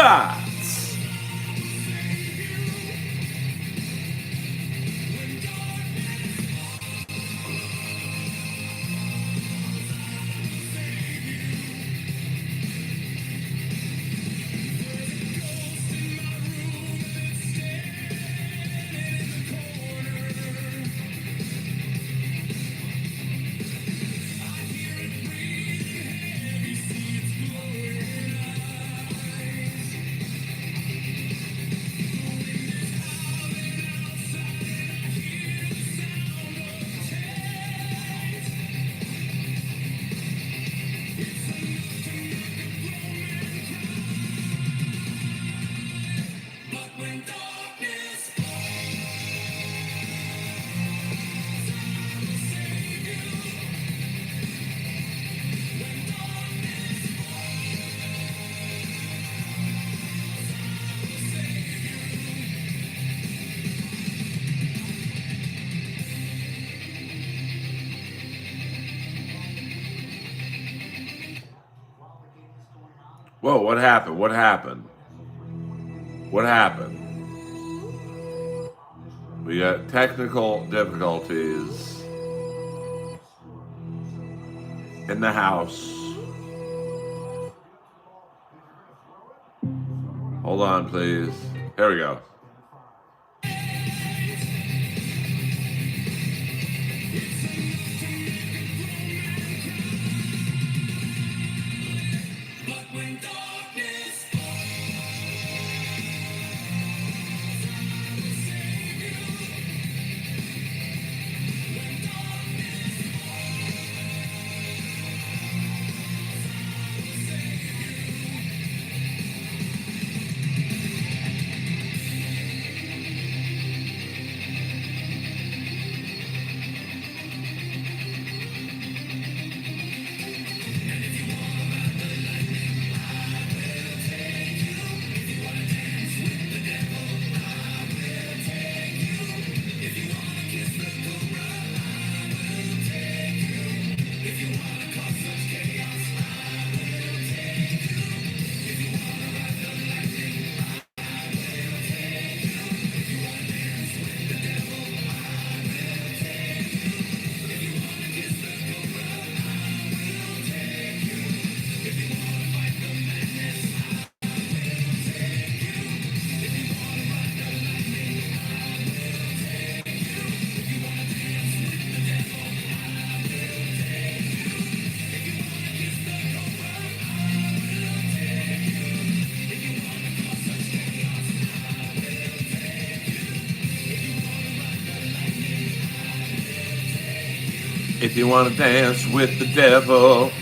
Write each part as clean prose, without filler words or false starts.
shots. Whoa, what happened? What happened? What happened? We got technical difficulties in the house. Hold on, please. Here we go. If you want to dance with the devil.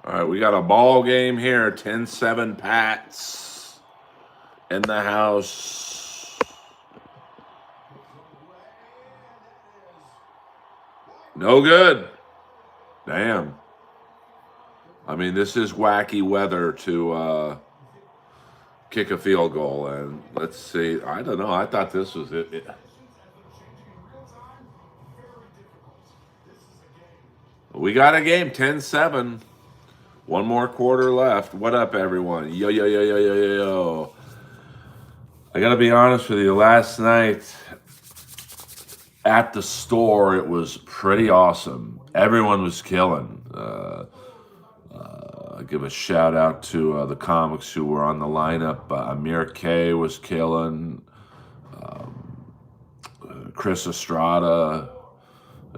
All right, we got a ball game here. 10-7 Pats in the house. No good. Damn. I mean, this is wacky weather to kick a field goal. And let's see. I don't know. I thought this was it. We got a game, 10-7. One more quarter left. What up, everyone? Yo, yo, yo, yo, yo, yo, yo. I got to be honest with you. Last night at the store, it was pretty awesome. Everyone was killing. give a shout out to the comics who were on the lineup. Amir K was killing. Chris Estrada,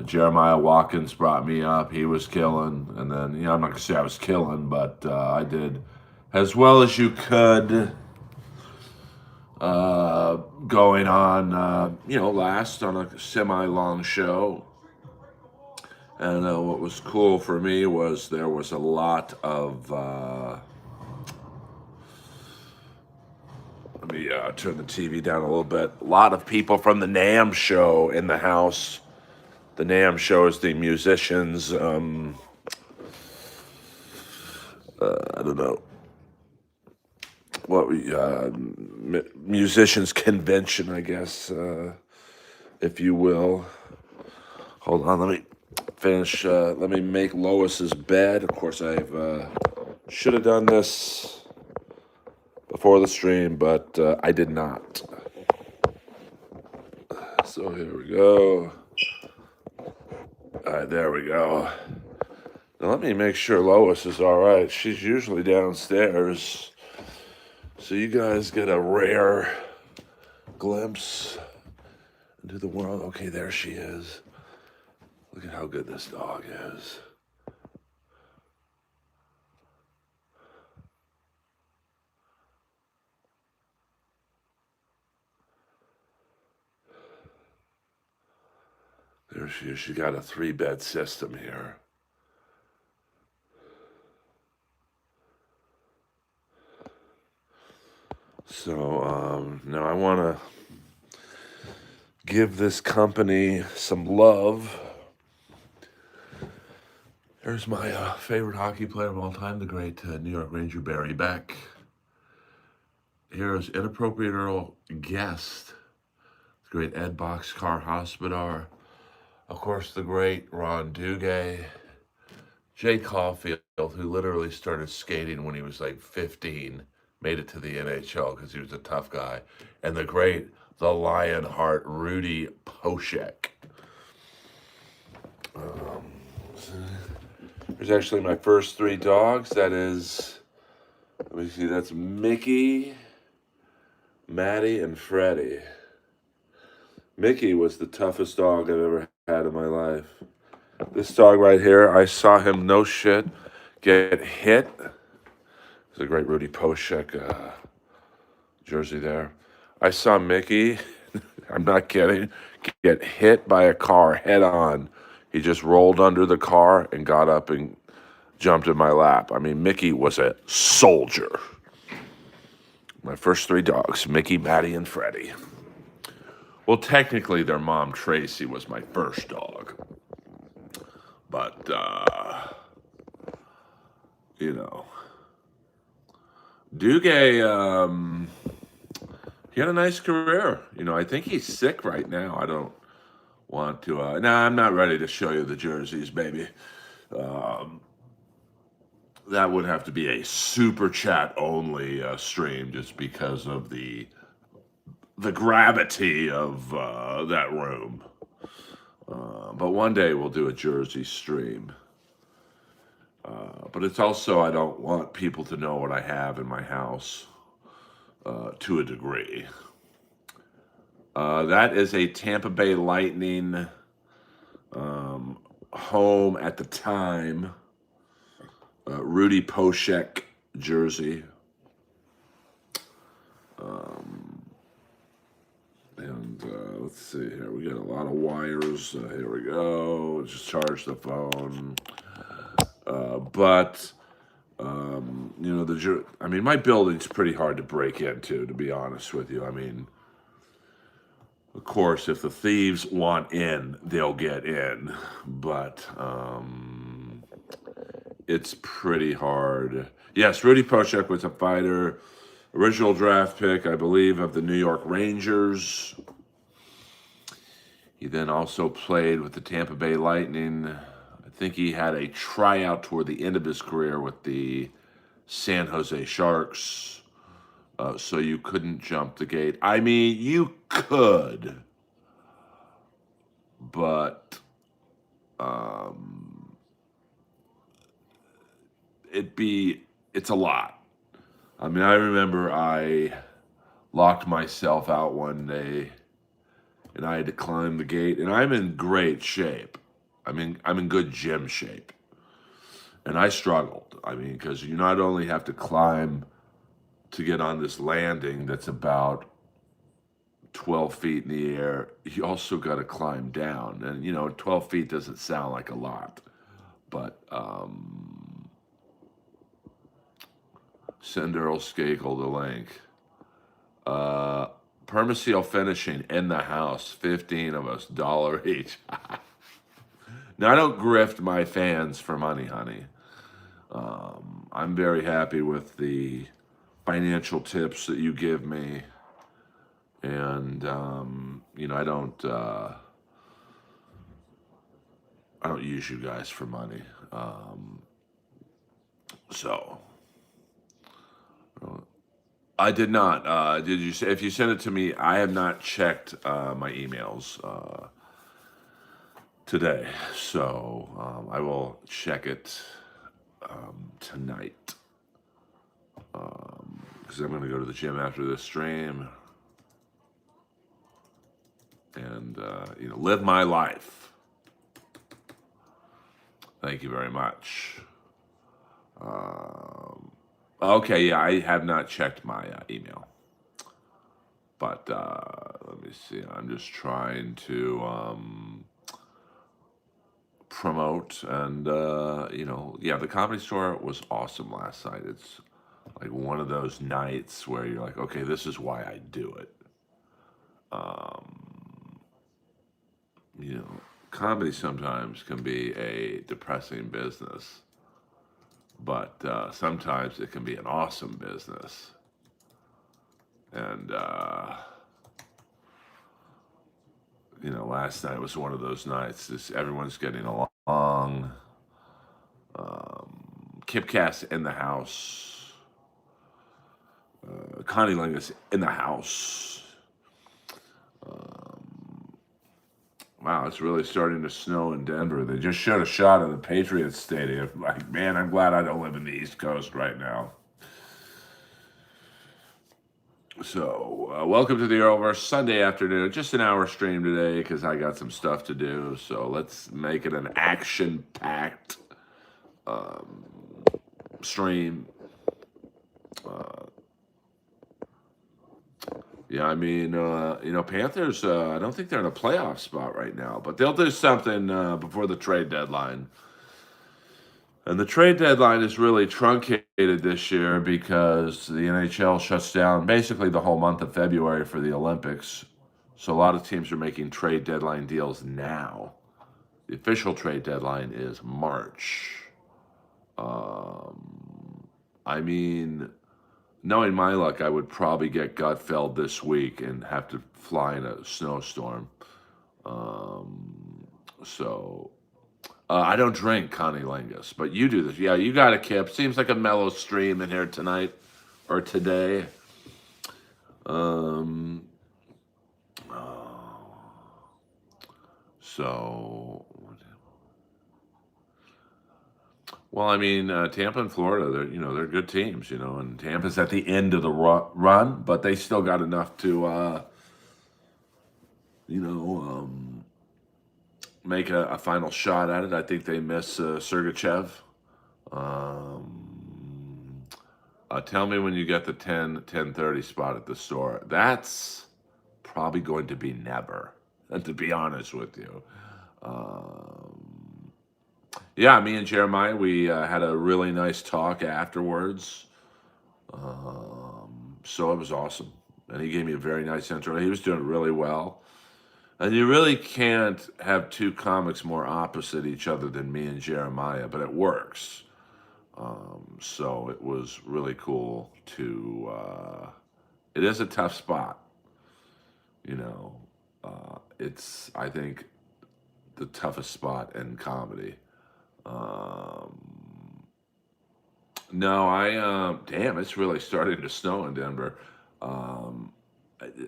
Jeremiah Watkins brought me up. He was killing. And then, I'm not going to say I was killing, but I did as well as you could. Going on, last on a semi-long show. And what was cool for me was there was a lot of, let me turn the TV down a little bit. A lot of people from the NAMM show in the house. The NAMM show is the musicians, I don't know, musicians convention, I guess, if you will. Hold on, let me finish. Let me make Lois's bed. Of course, should have done this before the stream, but I did not. So here we go. All right, there we go. Now let me make sure Lois is all right. She's usually downstairs, so you guys get a rare glimpse into the world. Okay, there she is. Look at how good this dog is. There she is. She got a 3-bed system here. So now I want to give this company some love. Here's my favorite hockey player of all time, the great New York Ranger Barry Beck. Here's Inappropriate Earl Guest, the great Ed Boxcar Hospodar. Of course, the great Ron Duguay. Jay Caulfield, who literally started skating when he was like 15, made it to the NHL because he was a tough guy. And the great, the Lionheart, Rudy Poshek. There's actually my first 3 dogs. That is, let me see, that's Mickey, Maddie, and Freddie. Mickey was the toughest dog I've ever had in my life. This dog right here, I saw him, no shit, get hit. It's a great Rudy Poshek jersey there. I saw Mickey, I'm not kidding, get hit by a car head on. He just rolled under the car and got up and jumped in my lap. I mean, Mickey was a soldier. My first 3 dogs, Mickey, Maddie, and Freddie. Well, technically, their mom, Tracy, was my first dog. But, Duguay, he had a nice career. I think he's sick right now. I don't want to, I'm not ready to show you the jerseys, baby. That would have to be a super chat only stream just because of the gravity of that room. But one day we'll do a jersey stream. But it's also, I don't want people to know what I have in my house to a degree. That is a Tampa Bay Lightning home at the time Rudy Poshek jersey. And let's see here. We got a lot of wires. Here we go. Just charge the phone. My building's pretty hard to break into, to be honest with you. I mean, of course, if the thieves want in, they'll get in. But it's pretty hard. Yes, Rudy Poshek was a fighter. Original draft pick, I believe, of the New York Rangers. He then also played with the Tampa Bay Lightning. I think he had a tryout toward the end of his career with the San Jose Sharks. So you couldn't jump the gate. I mean, you could, but it's a lot. I mean, I remember I locked myself out one day and I had to climb the gate, and I'm in great shape. I'm in good gym shape. And I struggled. I mean, because you not only have to climb to get on this landing that's about 12 feet in the air, you also got to climb down. And, 12 feet doesn't sound like a lot, but send Earl Skakel the link. Permaseal finishing in the house, 15 of us, $1 each. Now, I don't grift my fans for money, honey. I'm very happy with the financial tips that you give me. And, I don't use you guys for money. So I did not. Did you say if you sent it to me? I have not checked my emails today, so I will check it tonight because I'm going to go to the gym after this stream and live my life. Thank you very much. Okay, yeah, I have not checked my email. But let me see. I'm just trying to promote. And, the Comedy Store was awesome last night. It's like one of those nights where you're like, okay, this is why I do it. Comedy sometimes can be a depressing business. But sometimes it can be an awesome business. And, last night was one of those nights. Everyone's getting along. Kip Cass in the house. Connie Lingus in the house. Wow, it's really starting to snow in Denver. They just showed a shot of the Patriots Stadium. Like, man, I'm glad I don't live in the East Coast right now. So, welcome to the Earlverse Sunday afternoon. Just an hour stream today because I got some stuff to do. So, let's make it an action-packed stream. Panthers, I don't think they're in a playoff spot right now, but they'll do something before the trade deadline. And the trade deadline is really truncated this year because the NHL shuts down basically the whole month of February for the Olympics. So a lot of teams are making trade deadline deals now. The official trade deadline is March. Knowing my luck, I would probably get Gutfeld this week and have to fly in a snowstorm. I don't drink Connie Lingus, but you do this. Yeah, you got a Kip. Seems like a mellow stream in here tonight or today. Tampa and Florida, they're good teams, and Tampa's at the end of the run, but they still got enough to, make a final shot at it. I think they miss Sergachev. Tell me when you get the 10:30 spot at the store. That's probably going to be never, to be honest with you. Me and Jeremiah, we had a really nice talk afterwards. So it was awesome. And he gave me a very nice intro. He was doing really well. And you really can't have two comics more opposite each other than me and Jeremiah, but it works. So it was really cool it is a tough spot. It's, I think, the toughest spot in comedy. It's really starting to snow in Denver.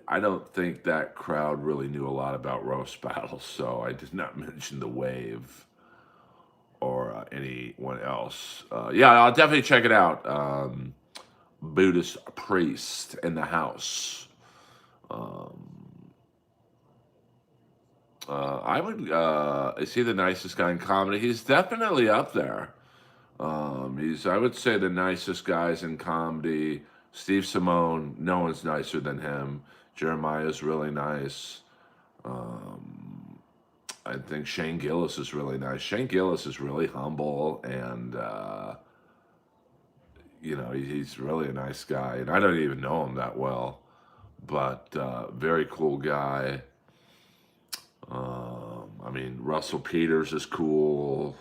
I don't think that crowd really knew a lot about roast battles, so I did not mention the wave or anyone else. Yeah, I'll definitely check it out. Buddhist priest in the house. Um, I would. Is he the nicest guy in comedy? He's definitely up there. He's, I would say, the nicest guys in comedy. Steve Simone, no one's nicer than him. Jeremiah's really nice. Um, I think Shane Gillis is really nice. Shane Gillis is really humble, and he's really a nice guy. And I don't even know him that well, but very cool guy. I mean, Russell Peters is cool.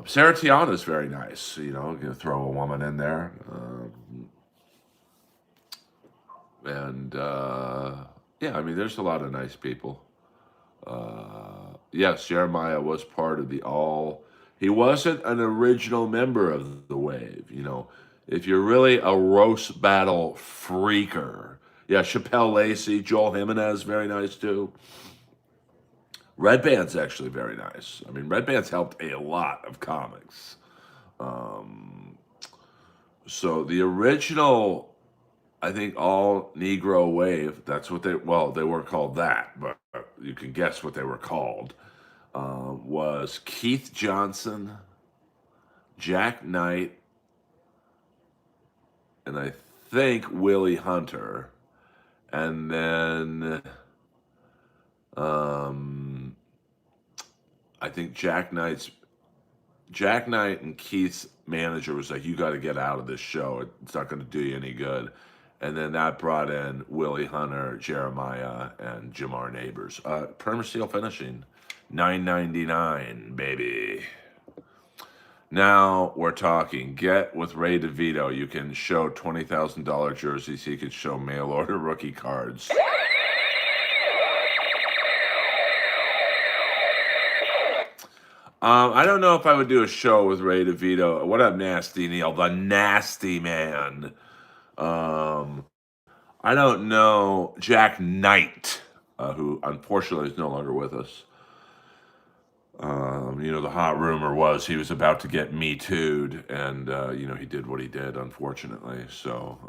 Sarah Tiana is very nice. Gonna throw a woman in there, and yeah, I mean, there's a lot of nice people. Yes, Jeremiah was part of the all. He wasn't an original member of the Wave. If you're really a roast battle freaker, yeah, Chappelle Lacey, Joel Jimenez, very nice too. Red Band's actually very nice. I mean, Red Band's helped a lot of comics. Um, so the original, I think, all Negro Wave, that's what they weren't called that, but you can guess what they were called, was Keith Johnson, Jack Knight, and I think Willie Hunter. And then I think Jack Knight and Keith's manager was like, "You got to get out of this show. It's not going to do you any good." And then that brought in Willie Hunter, Jeremiah, and Jamar Neighbors. Permaseal Finishing, $9.99, baby. Now we're talking. Get with Ray DeVito. You can show $20,000 jerseys. He can show mail order rookie cards. I don't know if I would do a show with Ray DeVito. What up, Nasty Neil? The Nasty Man. I don't know Jack Knight, who unfortunately is no longer with us. The hot rumor was he was about to get Me Too'd, and he did what he did, unfortunately. So,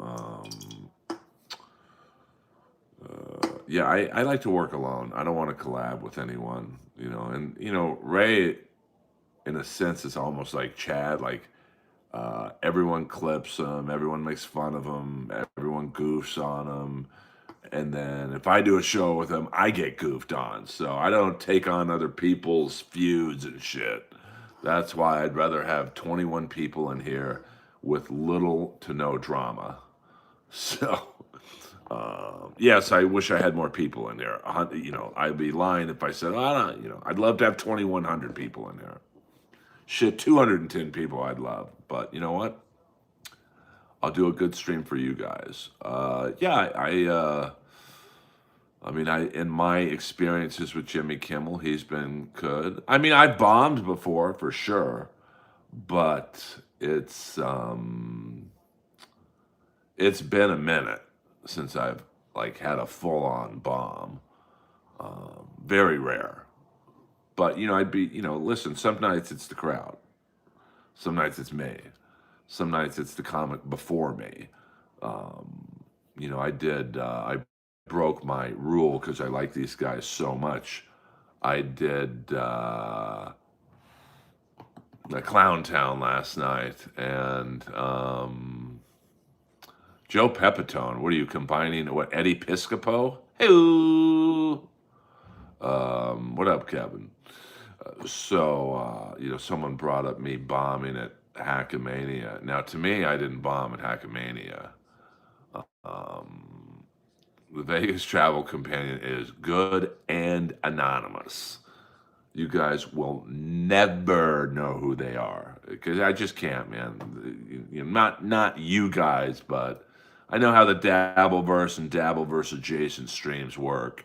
yeah, I like to work alone. I don't want to collab with anyone, And Ray, in a sense, is almost like Chad. Like everyone clips him, everyone makes fun of him, everyone goofs on him. And then if I do a show with him, I get goofed on. So I don't take on other people's feuds and shit. That's why I'd rather have 21 people in here with little to no drama. So, yes, I wish I had more people in there. I'd be lying if I said, I'd love to have 2,100 people in there. Shit, 210 people I'd love. But you know what? I'll do a good stream for you guys. Yeah, in my experiences with Jimmy Kimmel, he's been good. I mean, I've bombed before for sure, but it's been a minute since I've had a full-on bomb. Very rare. But listen, some nights it's the crowd. Some nights it's me. Some nights it's the comic before me. I broke my rule because I like these guys so much. I did the Clown Town last night, and Joe Pepitone. What are you combining? What, Eddie Piscopo? Hey, what up, Kevin? Someone brought up me bombing at Hackamania. Now, to me, I didn't bomb at Hackamania. The Vegas Travel Companion is good and anonymous. You guys will never know who they are because I just can't, man. Not you guys, but I know how the Dabbleverse and Dabbleverse adjacent streams work.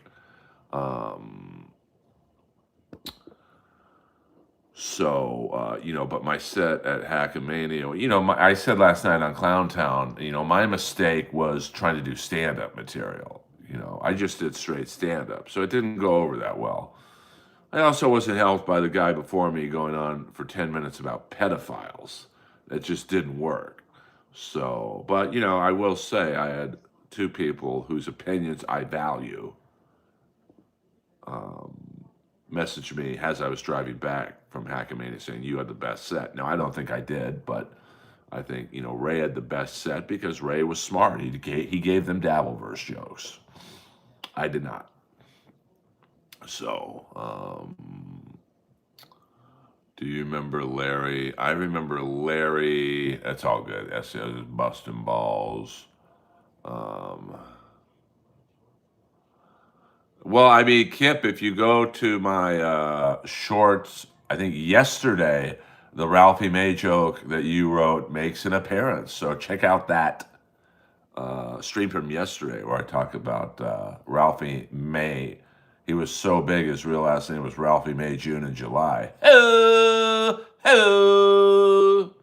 But my set at Hackamania, I said last night on Clowntown, my mistake was trying to do stand-up material. I just did straight stand-up, so it didn't go over that well. I also wasn't helped by the guy before me going on for 10 minutes about pedophiles. It just didn't work. So, but I will say I had two people whose opinions I value um, message me as I was driving back from Hackamania saying you had the best set. Now I don't think I did, but I think Ray had the best set because Ray was smart. He gave them Dabbleverse jokes. I did not. So, do you remember Larry? I remember Larry. That's all good. That's busting balls. Um, Well, I mean, Kip, if you go to my shorts, I think yesterday, the Ralphie May joke that you wrote makes an appearance. So check out that stream from yesterday where I talk about Ralphie May. He was so big, his real last name was Ralphie May, June, and July. Hello, hello.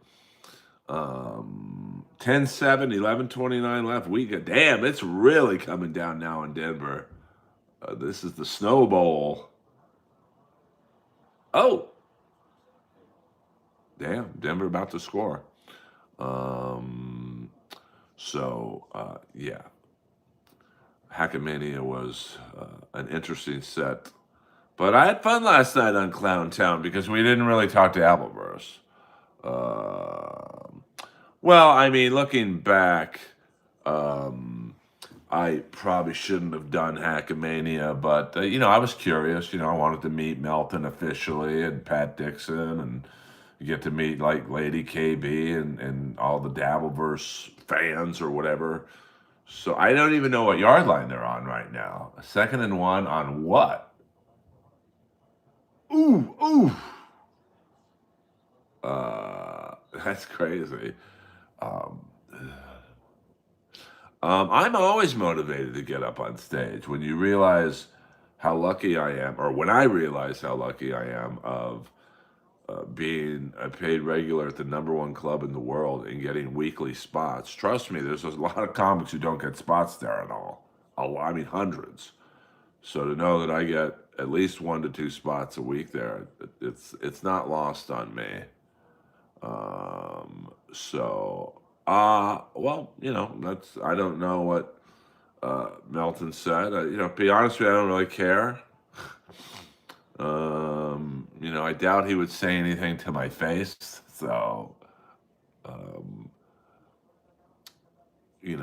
10-7, 11:29 left. Damn, it's really coming down now in Denver. This is the Snow Bowl. Oh, damn, Denver about to score. Um, yeah, Hackamania was an interesting set. But I had fun last night on Clown Town because we didn't really talk to Appleverse. Um well, I mean, looking back, I probably shouldn't have done Hackamania, but I was curious. I wanted to meet Melton officially and Pat Dixon, and get to meet like Lady KB and all the Dabbleverse fans or whatever. So I don't even know what yard line they're on right now. A 2nd and 1 on what? Ooh, ooh. That's crazy. Um, I'm always motivated to get up on stage. When you realize how lucky I am, or when I realize how lucky I am of being a paid regular at the #1 club in the world and getting weekly spots. Trust me, there's a lot of comics who don't get spots there at all. I mean, hundreds. So to know that I get at least 1 to 2 spots a week there, it's not lost on me. Well, that's I don't know what Melton said. To be honest with you, I don't really care. I doubt he would say anything to my face. So, um, he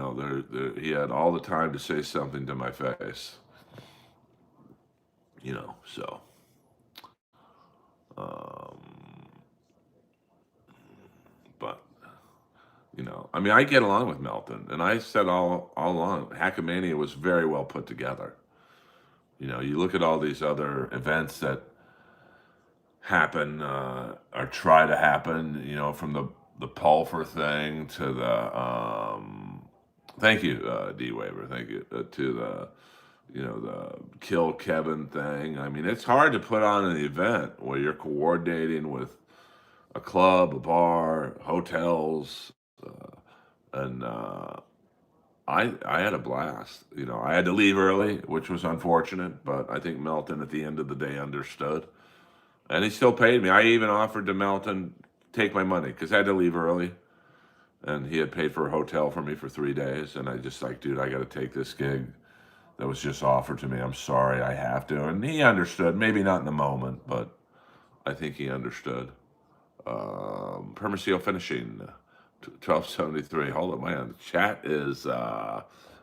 had all the time to say something to my face. So, um, but I mean, I get along with Melton, and I said all along, Hackamania was very well put together. You look at all these other events that happen or try to happen, from the Pulver thing to the thank you, D Waver, thank you to the Kill Kevin thing. I mean, it's hard to put on an event where you're coordinating with a club, a bar, hotels, and I had a blast. I had to leave early, which was unfortunate, but I think Melton at the end of the day understood. And he still paid me. I even offered to Melton take my money because I had to leave early, and he had paid for a hotel for me for 3 days. And I just like, dude, I got to take this gig that was just offered to me. I'm sorry, I have to. And he understood. Maybe not in the moment, but I think he understood. Permaseal finishing, 1273. Hold on, man. The chat is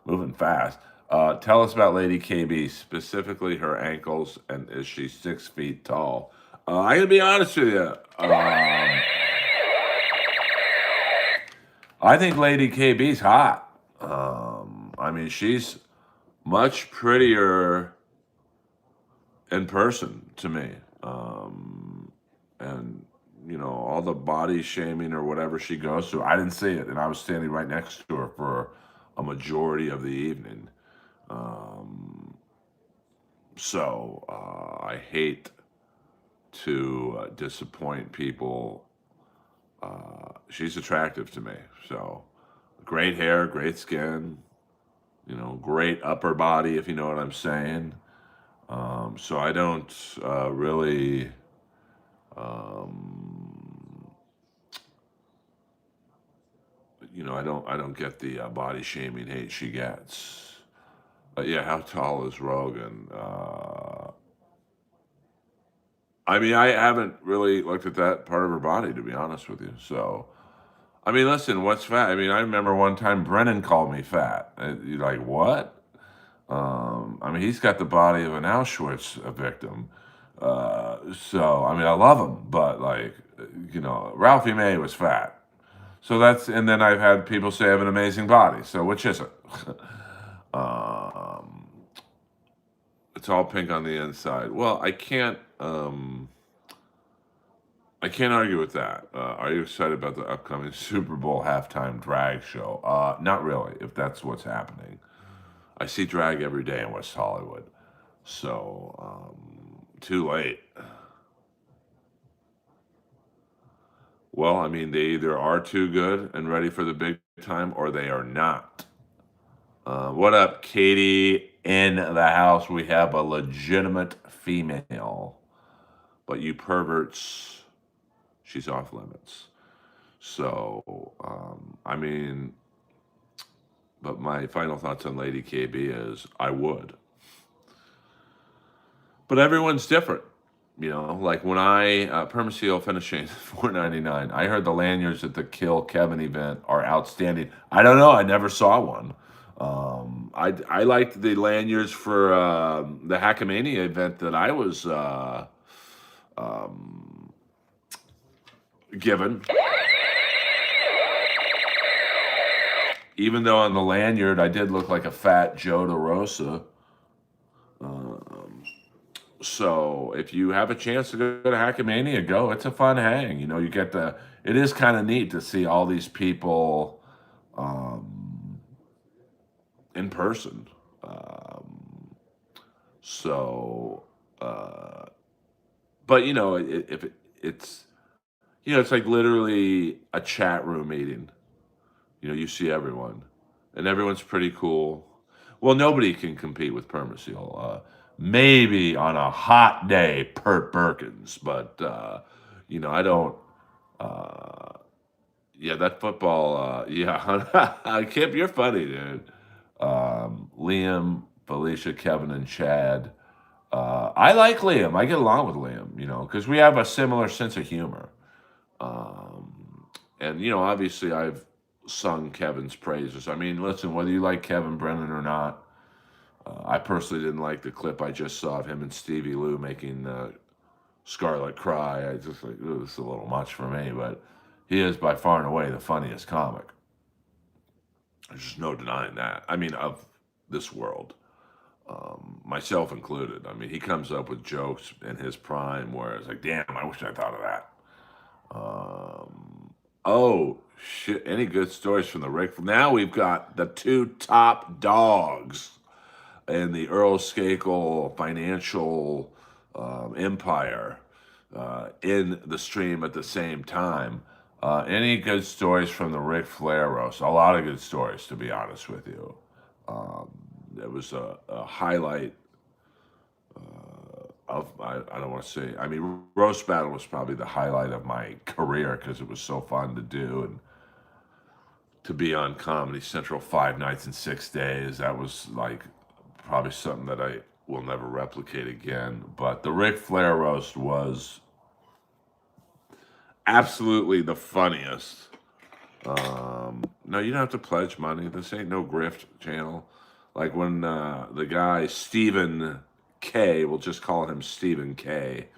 moving fast. Tell us about Lady KB, specifically her ankles, and is she 6 feet tall? I'm gonna be honest with you. I think Lady KB's hot. I mean, she's much prettier in person to me. And all the body shaming or whatever she goes through, I didn't see it, and I was standing right next to her for a majority of the evening. I hate to disappoint people. She's attractive to me. So, great hair, great skin, great upper body, if you know what I'm saying. So I don't really, um, I don't get the body shaming hate she gets. But yeah, how tall is Rogan? I mean, I haven't really looked at that part of her body, to be honest with you. So, I mean, listen, what's fat? I mean, I remember one time Brennan called me fat. And you're like, what? I mean, he's got the body of an Auschwitz victim. So, I mean, I love him, but like, Ralphie May was fat. So and then I've had people say I have an amazing body. So, which is it? um, it's all pink on the inside. Well, I can't argue with that. Are you excited about the upcoming Super Bowl halftime drag show? Not really, if that's what's happening. I see drag every day in West Hollywood. So, too late. Well, I mean, they either are too good and ready for the big time or they are not. What up, Katie? In the house, we have a legitimate female, but you perverts, she's off limits. So, I mean, but my final thoughts on Lady KB is I would. But everyone's different. Like when Permaseal finishing 4.99. I heard the lanyards at the Kill Kevin event are outstanding. I don't know. I never saw one. I liked the lanyards for the Hackamania event that I was um, given. Even though on the lanyard I did look like a fat Joe DeRosa. Um, So if you have a chance to go to Hackmania, go. It's a fun hang. You get it is kind of neat to see all these people um, in person. Um, so, uh, but if it's like literally a chat room meeting. You see everyone, and everyone's pretty cool. Well, nobody can compete with Permaseal. Maybe on a hot day, Pert Perkins, but I don't. Uh, yeah, that football. Yeah, Kip, you're funny, dude. Liam, Felicia, Kevin, and Chad. I like Liam. I get along with Liam, because we have a similar sense of humor. And obviously, I've sung Kevin's praises. I mean, listen, whether you like Kevin Brennan or not, I personally didn't like the clip I just saw of him and Stevie Lou making Scarlett cry. I just like, this is a little much for me, but he is by far and away the funniest comic. There's just no denying that. I mean, of this world, myself included. I mean, he comes up with jokes in his prime where it's like, damn, I wish I thought of that. Oh shit! Any good stories from the Rick? Now we've got the two top dogs in the Earl Skakel financial empire in the stream at the same time. Any good stories from the Ric Flair roast? A lot of good stories, to be honest with you. Um, it was a highlight I don't want to say. I mean, roast battle was probably the highlight of my career because it was so fun to do and to be on Comedy Central 5 nights and 6 days. That was like probably something that I will never replicate again. But the Ric Flair roast was absolutely the funniest. No, you don't have to pledge money. This ain't no grift channel. Like when the guy Stephen K, we'll just call him Stephen K.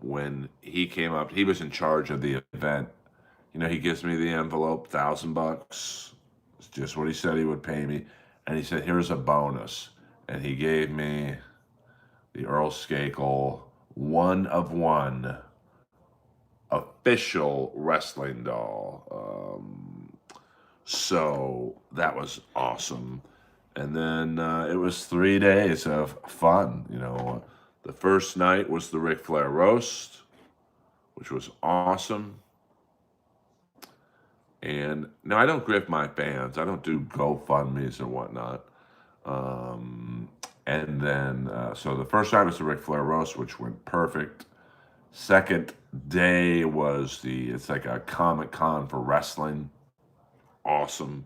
When he came up, he was in charge of the event. He gives me the envelope, $1,000. It's just what he said he would pay me, and he said, "Here's a bonus," and he gave me the Earl Skakel one of one official wrestling doll. So that was awesome. And then it was 3 days of fun. The first night was the Ric Flair roast, which was awesome. And no, I don't grift my fans. I don't do GoFundMe's or whatnot. And then, so the first night was the Ric Flair roast, which went perfect. Second day was it's like a Comic Con for wrestling. Awesome.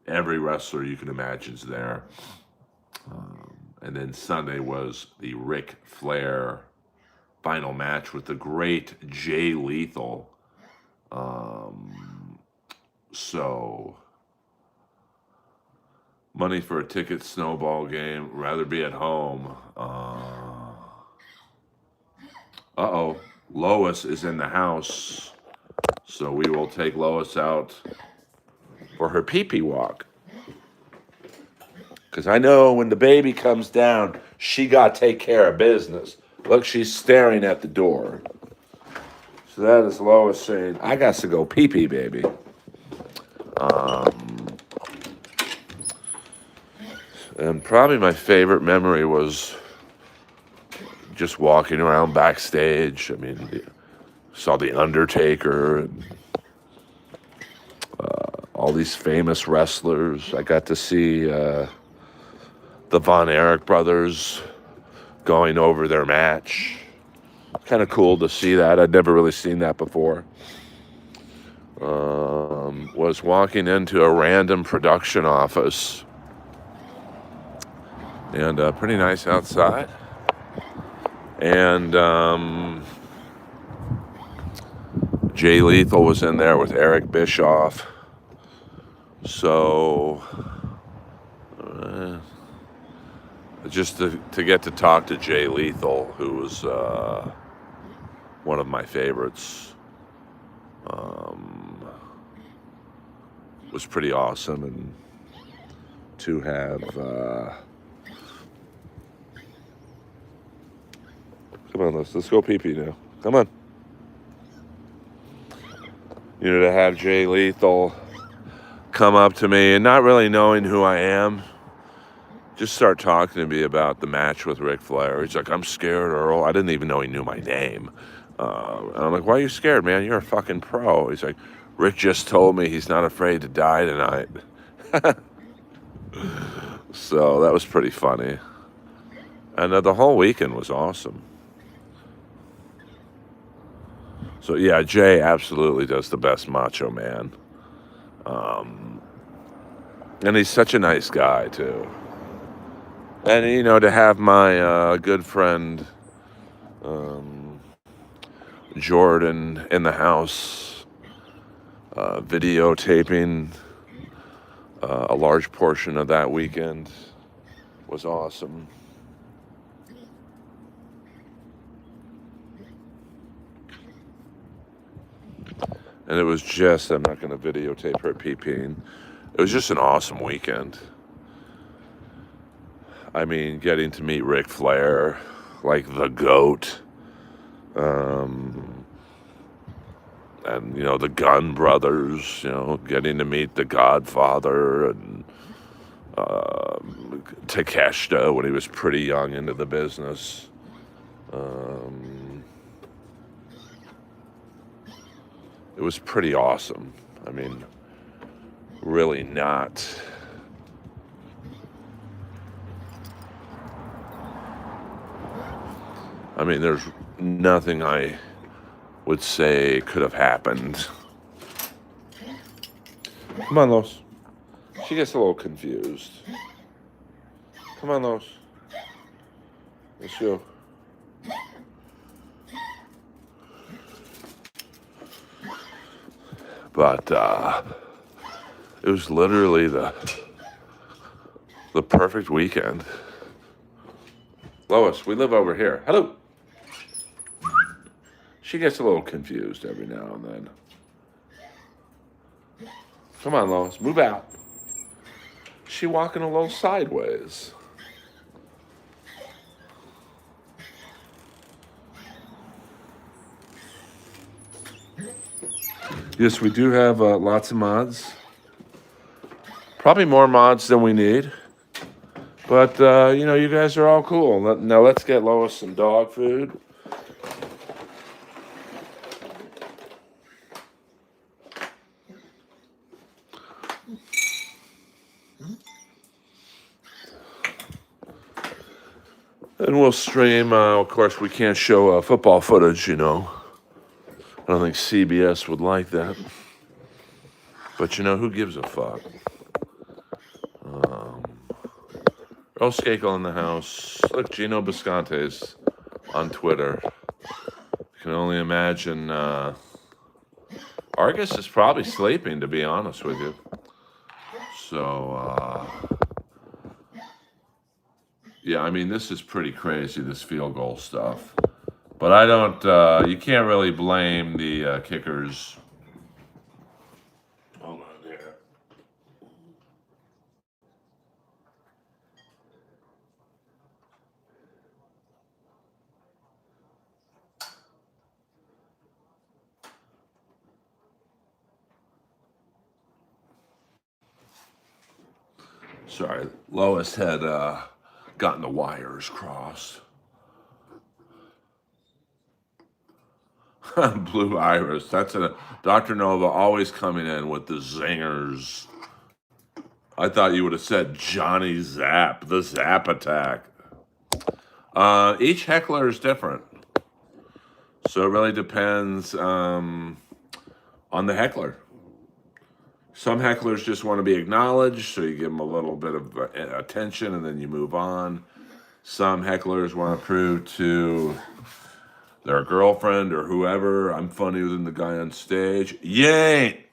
Every wrestler you can imagine is there. And then Sunday was the Ric Flair final match with the great Jay Lethal. So, money for a ticket snowball game. Rather be at home. Uh-oh. Lois is in the house. So we will take Lois out for her pee-pee walk. Because I know when the baby comes down, she got to take care of business. Look, she's staring at the door. So that is Lois saying, I got to go pee-pee, baby. And probably my favorite memory was just walking around backstage. I mean, saw The Undertaker and all these famous wrestlers. I got to see the Von Erich brothers going over their match. Kind of cool to see that. I'd never really seen that before. Was walking into a random production office. And pretty nice outside. And Jay Lethal was in there with Eric Bischoff. So just to get to talk to Jay Lethal, who was one of my favorites, was pretty awesome. And to have come on, let's go pee-pee now. Come on. You know, to have Jay Lethal come up to me and not really knowing who I am, just start talking to me about the match with Ric Flair. He's like, I'm scared, Earl. I didn't even know he knew my name. And I'm like, why are you scared, man? You're a fucking pro. He's like, Rick just told me he's not afraid to die tonight. So that was pretty funny. And the whole weekend was awesome. So yeah, Jay absolutely does the best Macho Man. And he's such a nice guy, too. And, you know, to have my good friend Jordan in the house videotaping a large portion of that weekend was awesome. And it was just, I'm not going to videotape her pee-peeing. It was just an awesome weekend. I mean, getting to meet Ric Flair, like the GOAT. And, you know, the Gunn brothers, you know, getting to meet the Godfather and Takeshita when he was pretty young into the business. It was pretty awesome. I mean, really not. I mean, there's nothing I would say could have happened. Come on, Los. She gets a little confused. Come on, Los. Let's go. But it was literally the perfect weekend. Lois, we live over here. Hello. She gets a little confused every now and then. Come on, Lois, move out. She walking a little sideways. Yes, we do have lots of mods. Probably more mods than we need. But, you know, you guys are all cool. Now let's get Lois some dog food. And we'll stream. Of course, we can't show football footage, I don't think CBS would like that. But who gives a fuck? Earl Skakel in the house. Look, Gino Bisconte's on Twitter. You can only imagine. Argus is probably sleeping, to be honest with you. So, yeah, I mean, this is pretty crazy, this field goal stuff. But I don't, you can't really blame the kickers. Hold on here. Sorry, Lois had gotten the wires crossed. Blue Iris. That's a Dr. Nova always coming in with the zingers. I thought you would have said Johnny Zap, the Zap attack. Each heckler is different, so it really depends on the heckler. Some hecklers just want to be acknowledged, so you give them a little bit of attention and then you move on. Some hecklers want to prove to their girlfriend or whoever, I'm funnier than the guy on stage. Yay!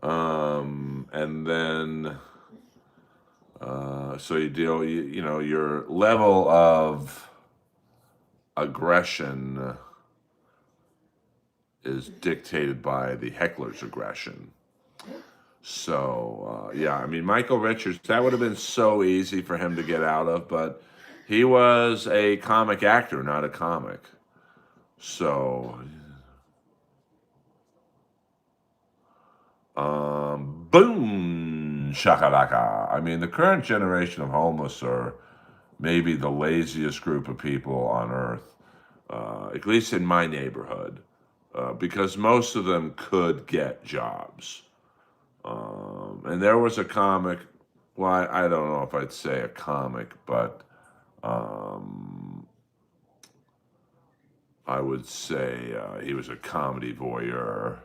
And then, so your level of aggression is dictated by the heckler's aggression. So, yeah, I mean, Michael Richards, that would have been so easy for him to get out of, but he was a comic actor, not a comic. So, boom, shakalaka. I mean, the current generation of homeless are maybe the laziest group of people on earth, at least in my neighborhood, because most of them could get jobs. And there was a comic, well, I don't know if I'd say a comic, but I would say he was a comedy voyeur.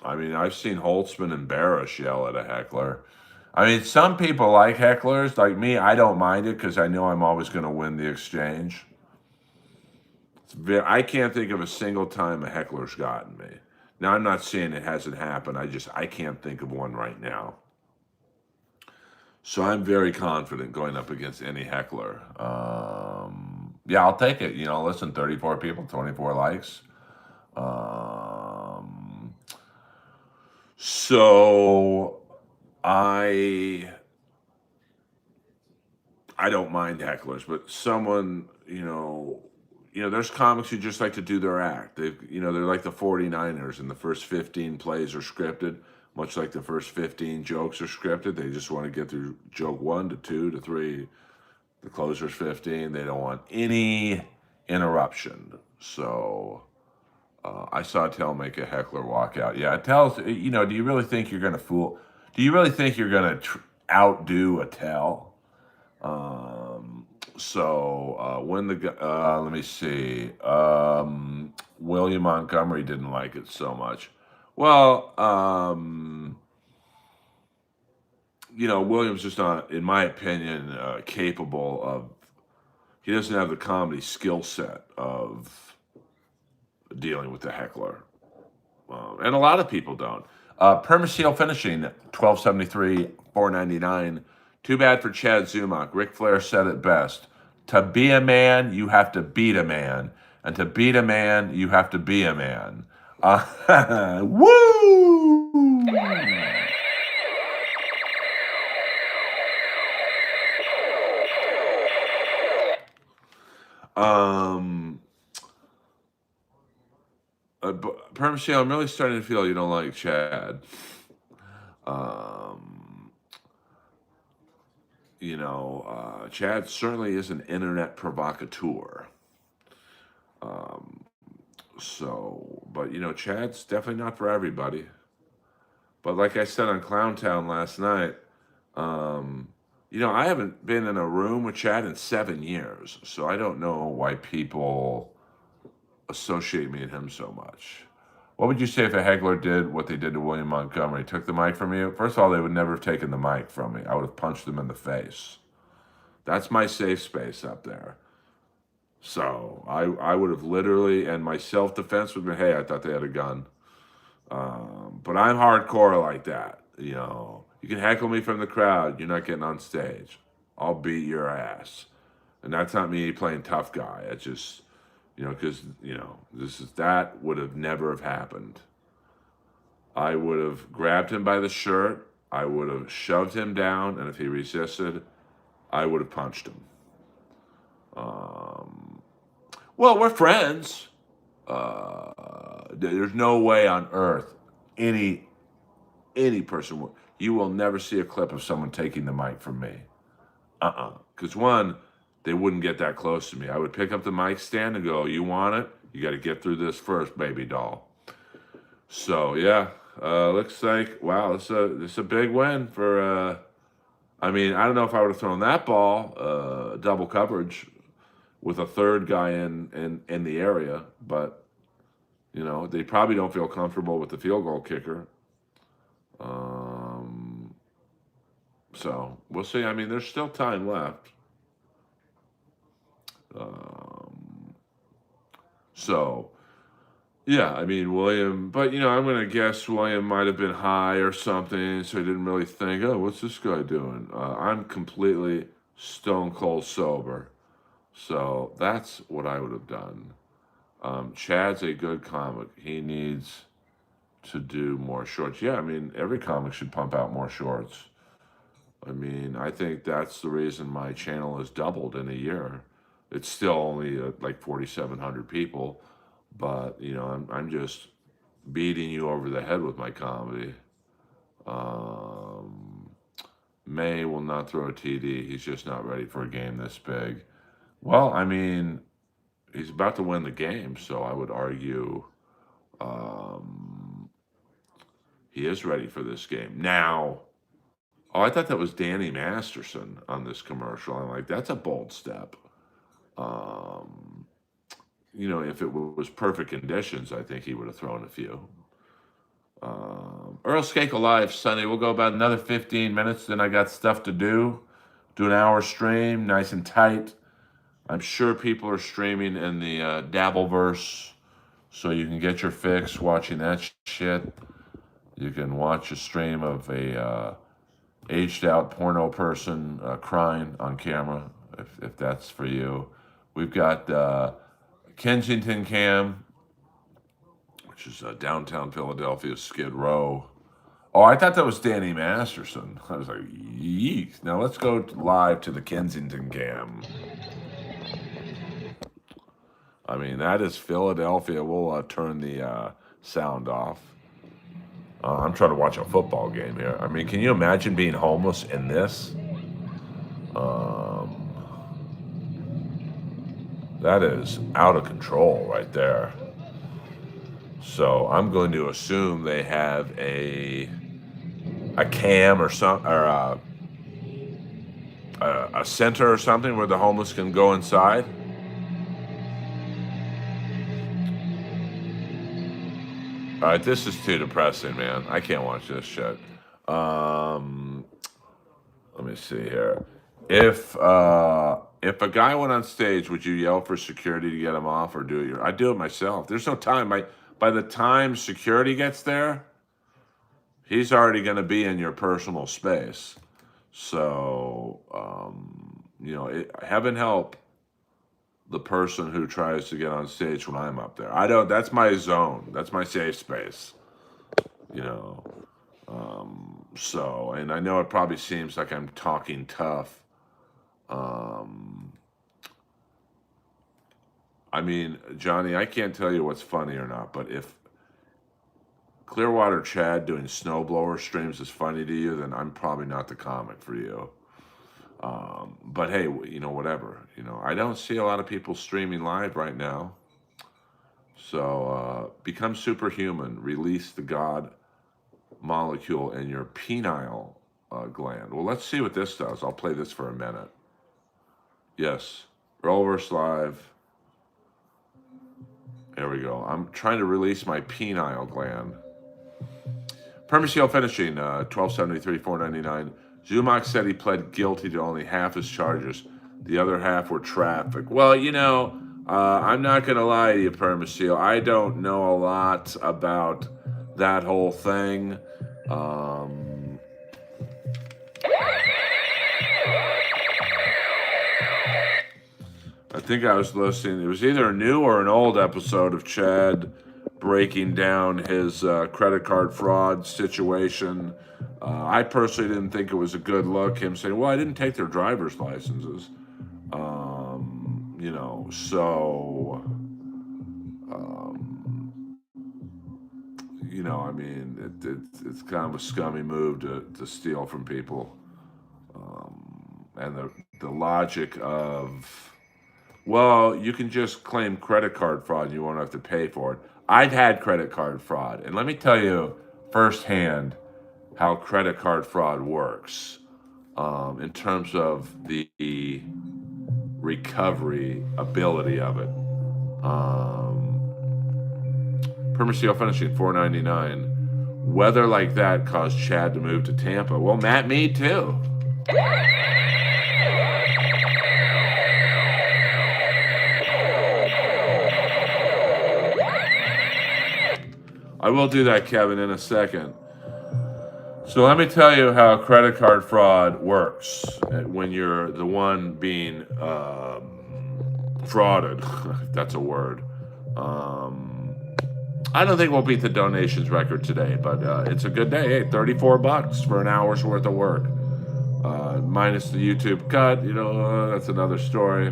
I mean, I've seen Holtzman and Barish yell at a heckler. I mean, some people like hecklers. Like me, I don't mind it because I know I'm always going to win the exchange. I can't think of a single time a heckler's gotten me. Now, I'm not saying it hasn't happened. I can't think of one right now. So I'm very confident going up against any heckler. Yeah, I'll take it. Listen, 34 people, 24 likes. So I don't mind hecklers, but someone, there's comics who just like to do their act. They're like the 49ers, and the first 15 plays are scripted, much like the first 15 jokes are scripted. They just want to get through joke 1 to 2 to 3. The closer's 15. They don't want any interruption. So I saw Tell make a heckler walk out. Yeah, Tell's, do you really think you're going to fool? Do you really think you're going to outdo a Tell? When let me see, William Montgomery didn't like it so much. Well, William's just not, in my opinion, capable of, he doesn't have the comedy skill set of dealing with the heckler. And a lot of people don't. Permaseal Finishing, 1273, 499. Too bad for Chad Zumach. Ric Flair said it best. To be a man, you have to beat a man. And to beat a man, you have to be a man. Woo! Permaseal, I'm really starting to feel you don't like Chad. Chad certainly is an internet provocateur. But Chad's definitely not for everybody. But like I said on Clowntown last night, I haven't been in a room with Chad in 7 years, so I don't know why people associate me and him so much. What would you say if a heckler did what they did to William Montgomery? Took the mic from you? First of all, they would never have taken the mic from me. I would have punched them in the face. That's my safe space up there. So I would have literally, and my self defense would be, hey, I thought they had a gun. But I'm hardcore like that. You can heckle me from the crowd. You're not getting on stage. I'll beat your ass. And that's not me playing tough guy. It's just, because, that would have never have happened. I would have grabbed him by the shirt. I would have shoved him down. And if he resisted, I would have punched him. Well, we're friends. There's no way on earth any person will. You will never see a clip of someone taking the mic from me. Because one, they wouldn't get that close to me. I would pick up the mic stand and go, "You want it? You got to get through this first, baby doll." So yeah, looks like this is a big win for. I don't know if I would have thrown that ball double coverage with a third guy in the area, but they probably don't feel comfortable with the field goal kicker. So we'll see. There's still time left. So yeah, William, but I'm gonna guess William might have been high or something, so he didn't really think, oh, what's this guy doing? I'm completely stone cold sober, so that's what I would have done. Chad's a good comic. He needs to do more shorts. Yeah, every comic should pump out more shorts. I think that's the reason my channel has doubled in a year. It's still only like 4,700 people, but I'm just beating you over the head with my comedy. May will not throw a TD. He's just not ready for a game this big. Well, he's about to win the game, so I would argue he is ready for this game. Now, I thought that was Danny Masterson on this commercial. I'm like, that's a bold step. If it was perfect conditions, I think he would have thrown a few. Earl Skakel Live Sunday. We'll go about another 15 minutes. Then I got stuff to do. Do an hour stream, nice and tight. I'm sure people are streaming in the Dabbleverse, so you can get your fix watching that shit. You can watch a stream of a aged out porno person crying on camera, if that's for you. We've got Kensington Cam, which is downtown Philadelphia, Skid Row. Oh, I thought that was Danny Masterson. I was like, yeek. Now let's go live to the Kensington Cam. That is Philadelphia. We'll turn the sound off. I'm trying to watch a football game here. Can you imagine being homeless in this? That is out of control right there. So I'm going to assume they have a cam or a center or something where the homeless can go inside. All right, this is too depressing, man. I can't watch this shit. Let me see here. If a guy went on stage, would you yell for security to get him off, or do it? I do it myself. There's no time. By the time security gets there, he's already going to be in your personal space. So, heaven help the person who tries to get on stage when I'm up there. That's my zone. That's my safe space. So, and I know it probably seems like I'm talking tough. Johnny, I can't tell you what's funny or not, but if Clearwater Chad doing snowblower streams is funny to you, then I'm probably not the comic for you. But hey, whatever. I don't see a lot of people streaming live right now. So become superhuman. Release the God molecule in your penile gland. Well, let's see what this does. I'll play this for a minute. Yes, Earlverse Live. There we go. I'm trying to release my penile gland. Permaseal finishing, 1273, 499. Zumach said he pled guilty to only half his charges. The other half were traffic. Well, I'm not going to lie to you, Permaseal. I don't know a lot about that whole thing. I think I was listening. It was either a new or an old episode of Chad breaking down his credit card fraud situation. I personally didn't think it was a good look. Him saying, "Well, I didn't take their driver's licenses," So, I mean, it's kind of a scummy move to steal from people, and the logic of, well, you can just claim credit card fraud and you won't have to pay for it. I've had credit card fraud, and let me tell you firsthand how credit card fraud works in terms of the recovery ability of it. Permaseal finishing, $4.99. Weather like that caused Chad to move to Tampa. Well, Matt, me too. I will do that, Kevin, in a second. So let me tell you how credit card fraud works when you're the one being frauded. If that's a word. I don't think we'll beat the donations record today, but it's a good day. Hey, $34 for an hour's worth of work. Minus the YouTube cut, that's another story.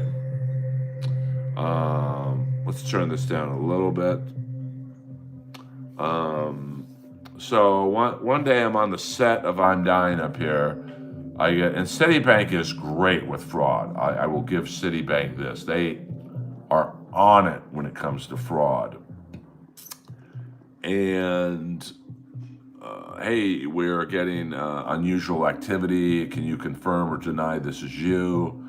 Let's turn this down a little bit. So one day I'm on the set of I'm Dying up here. And Citibank is great with fraud. I will give Citibank this. They are on it when it comes to fraud. And hey, we're getting unusual activity. Can you confirm or deny this is you?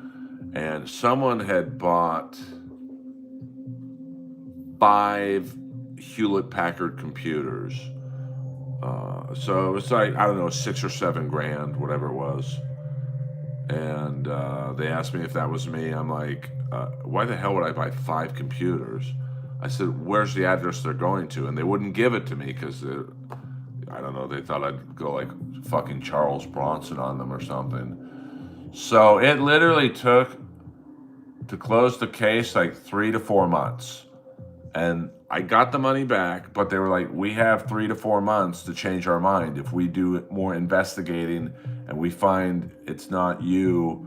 And someone had bought 5 Hewlett-Packard computers. So it was like, I don't know, 6 or 7 grand, whatever it was. And they asked me if that was me. I'm like, why the hell would I buy 5 computers? I said, where's the address they're going to? And they wouldn't give it to me because, I don't know, they thought I'd go like fucking Charles Bronson on them or something. So it literally took, to close the case, like 3 to 4 months. And I got the money back, but they were like, we have 3 to 4 months to change our mind. If we do more investigating and we find it's not you,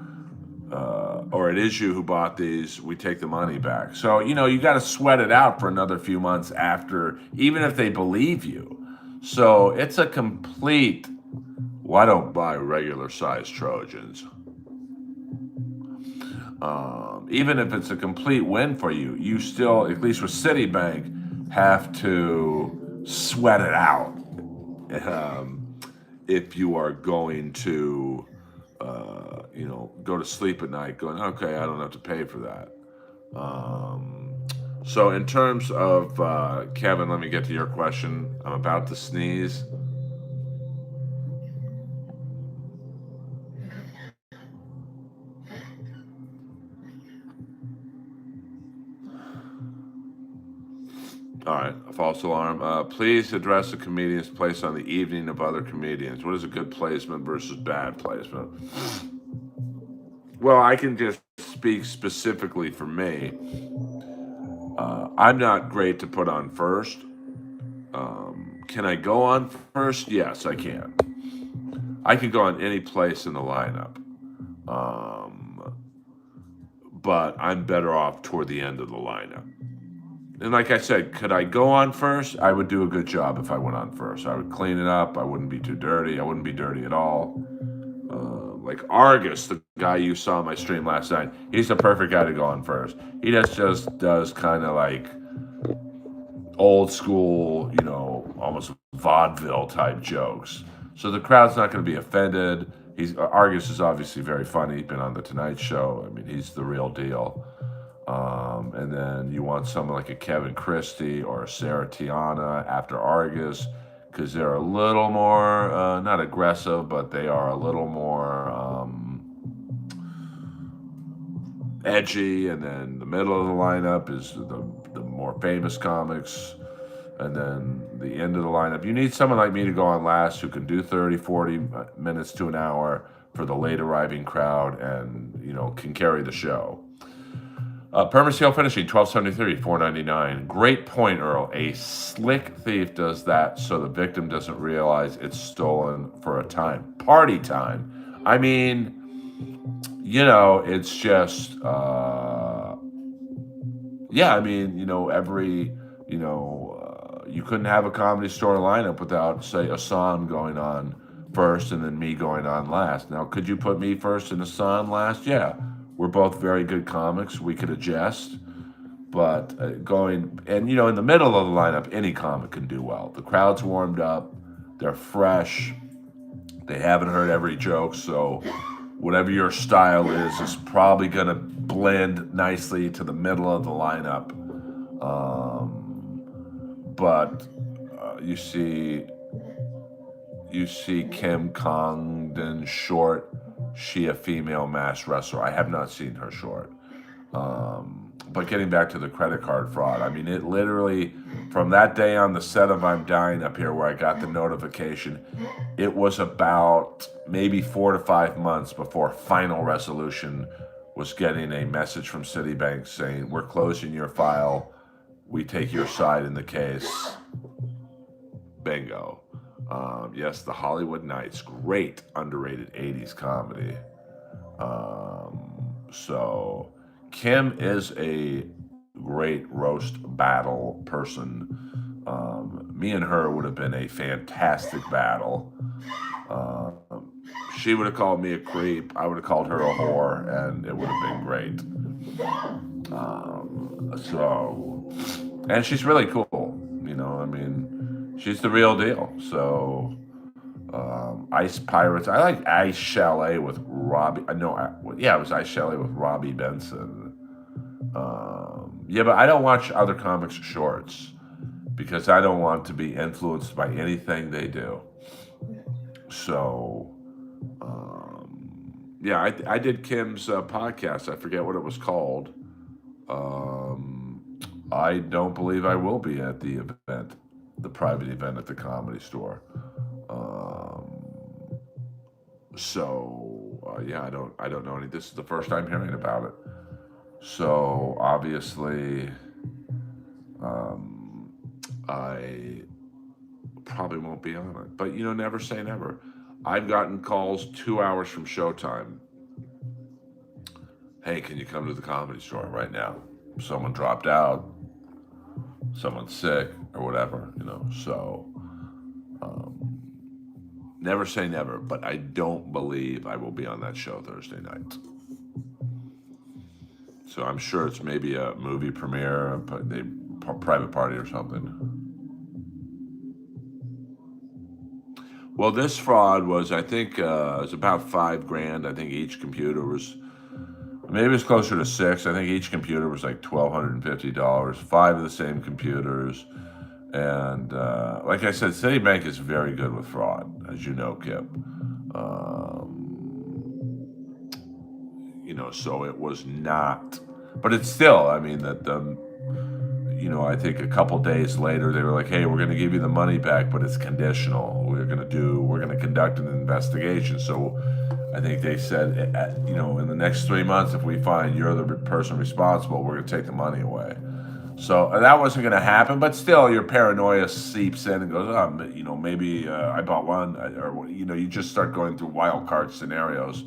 or it is you who bought these, we take the money back. So, you got to sweat it out for another few months after, even if they believe you. So it's a complete, well, I don't buy regular size Trojans. Even if it's a complete win for you, you still, at least with Citibank, have to sweat it out if you are going to, go to sleep at night going, okay, I don't have to pay for that. So in terms of, Kevin, let me get to your question. I'm about to sneeze. All right, a false alarm. Please address a comedian's place on the evening of other comedians. What is a good placement versus bad placement? Well, I can just speak specifically for me. I'm not great to put on first. Can I go on first? Yes, I can. I can go on any place in the lineup. But I'm better off toward the end of the lineup. And like I said, could I go on first? I would do a good job if I went on first. I would clean it up. I wouldn't be too dirty. I wouldn't be dirty at all. Like Argus, the guy you saw on my stream last night, he's the perfect guy to go on first. He just does kind of like old school, almost vaudeville type jokes. So the crowd's not going to be offended. Argus is obviously very funny. He's been on the Tonight Show. I mean, he's the real deal. And then you want someone like a Kevin Christie or a Sarah Tiana after Argus, because they're a little more not aggressive, but they are a little more edgy. And then the middle of the lineup is the more famous comics. And then the end of the lineup, you need someone like me to go on last who can do 30, 40 minutes to an hour for the late arriving crowd and, can carry the show. Perma sale finishing, $12.73, $4.99. Great point, Earl. A slick thief does that so the victim doesn't realize it's stolen for a time. Party time. I mean, it's just, you couldn't have a Comedy Store lineup without, say, Hassan going on first and then me going on last. Now, could you put me first and Hassan last? Yeah. We're both very good comics. We could adjust. But in the middle of the lineup, any comic can do well. The crowd's warmed up. They're fresh. They haven't heard every joke. So whatever your style is probably going to blend nicely to the middle of the lineup. But you see Kim Congdon short. She a female mass wrestler. I have not seen her short. But getting back to the credit card fraud, I mean, it literally, from that day on the set of I'm Dying Up Here where I got the notification, it was about maybe 4 to 5 months before final resolution was getting a message from Citibank saying, we're closing your file. We take your side in the case. Bingo. Yes, the Hollywood Nights, great underrated 80s comedy. So Kim is a great roast battle person. Me and her would have been a fantastic battle. She would have called me a creep. I would have called her a whore, and it would have been great. And she's really cool. She's the real deal. So, Ice Pirates. I like Ice Chalet with Robbie. It was Ice Chalet with Robbie Benson. But I don't watch other comics' shorts because I don't want to be influenced by anything they do. So, I did Kim's podcast. I forget what it was called. I don't believe I will be at the event, the private event at the Comedy Store. I don't know any. This is the first time hearing about it. So obviously, I probably won't be on it. But never say never. I've gotten calls 2 hours from Showtime. Hey, can you come to the Comedy Store right now? Someone dropped out. Someone's sick or whatever, So, never say never. But I don't believe I will be on that show Thursday night. So I'm sure it's maybe a movie premiere, a private party or something. Well, this fraud was, I think, it was about $5,000. I think each computer was, maybe it was closer to $6,000. I think each computer was like $1,250. 5 of the same computers. And like I said, Citibank is very good with fraud, as you know, Kip. So it was not, but it's still, I mean, that I think a couple days later they were like, hey, we're going to give you the money back, but it's conditional. We're going to conduct an investigation. So I think they said, in the next 3 months, if we find you're the person responsible, we're going to take the money away. So that wasn't going to happen, but still your paranoia seeps in and goes, maybe I bought one, or, you just start going through wild card scenarios.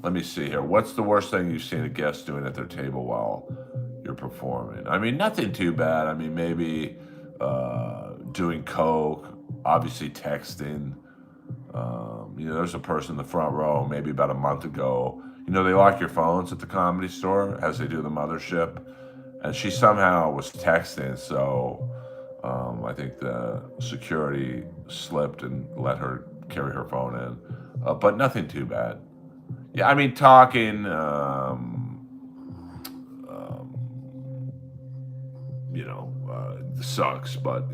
Let me see here. What's the worst thing you've seen a guest doing at their table while you're performing? I mean, nothing too bad. I mean, maybe doing coke, obviously texting. There's a person in the front row maybe about a month ago. They lock your phones at the Comedy Store as they do the mothership. And she somehow was texting, so I think the security slipped and let her carry her phone in, but nothing too bad. Yeah, I mean, talking, sucks, but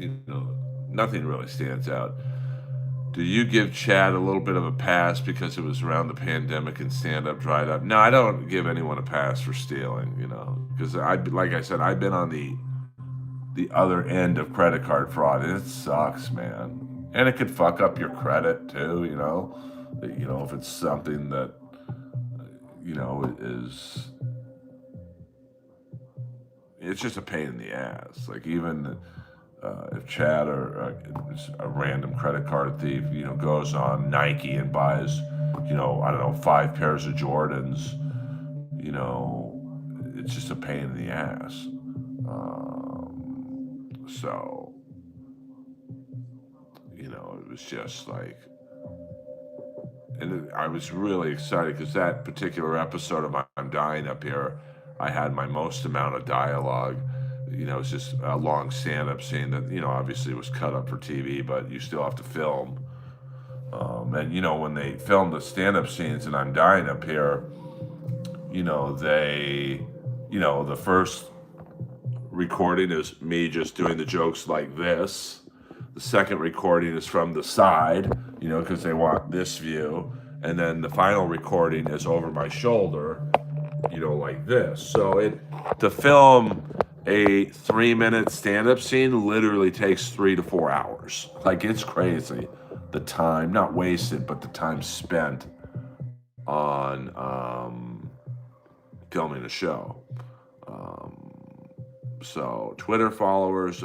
nothing really stands out. Do you give Chad a little bit of a pass because it was around the pandemic and stand up dried up? No, I don't give anyone a pass for stealing, because like I said, I've been on the other end of credit card fraud, and it sucks, man. And it could fuck up your credit too, if it's something that is it's just a pain in the ass. Like even if Chad or a random credit card thief, goes on Nike and buys, I don't know, 5 pairs of Jordans, it's just a pain in the ass. So, it was just like, and I was really excited because that particular episode of I'm Dying Up Here, I had my most amount of dialogue. It's just a long stand-up scene that obviously was cut up for TV, but you still have to film. And when they film the stand-up scenes and I'm Dying Up Here, they, the first recording is me just doing the jokes like this. The second recording is from the side, because they want this view. And then the final recording is over my shoulder, like this. So to film a 3-minute stand-up scene literally takes 3 to 4 hours. Like, it's crazy. The time, not wasted, but the time spent on filming a show. So Twitter followers,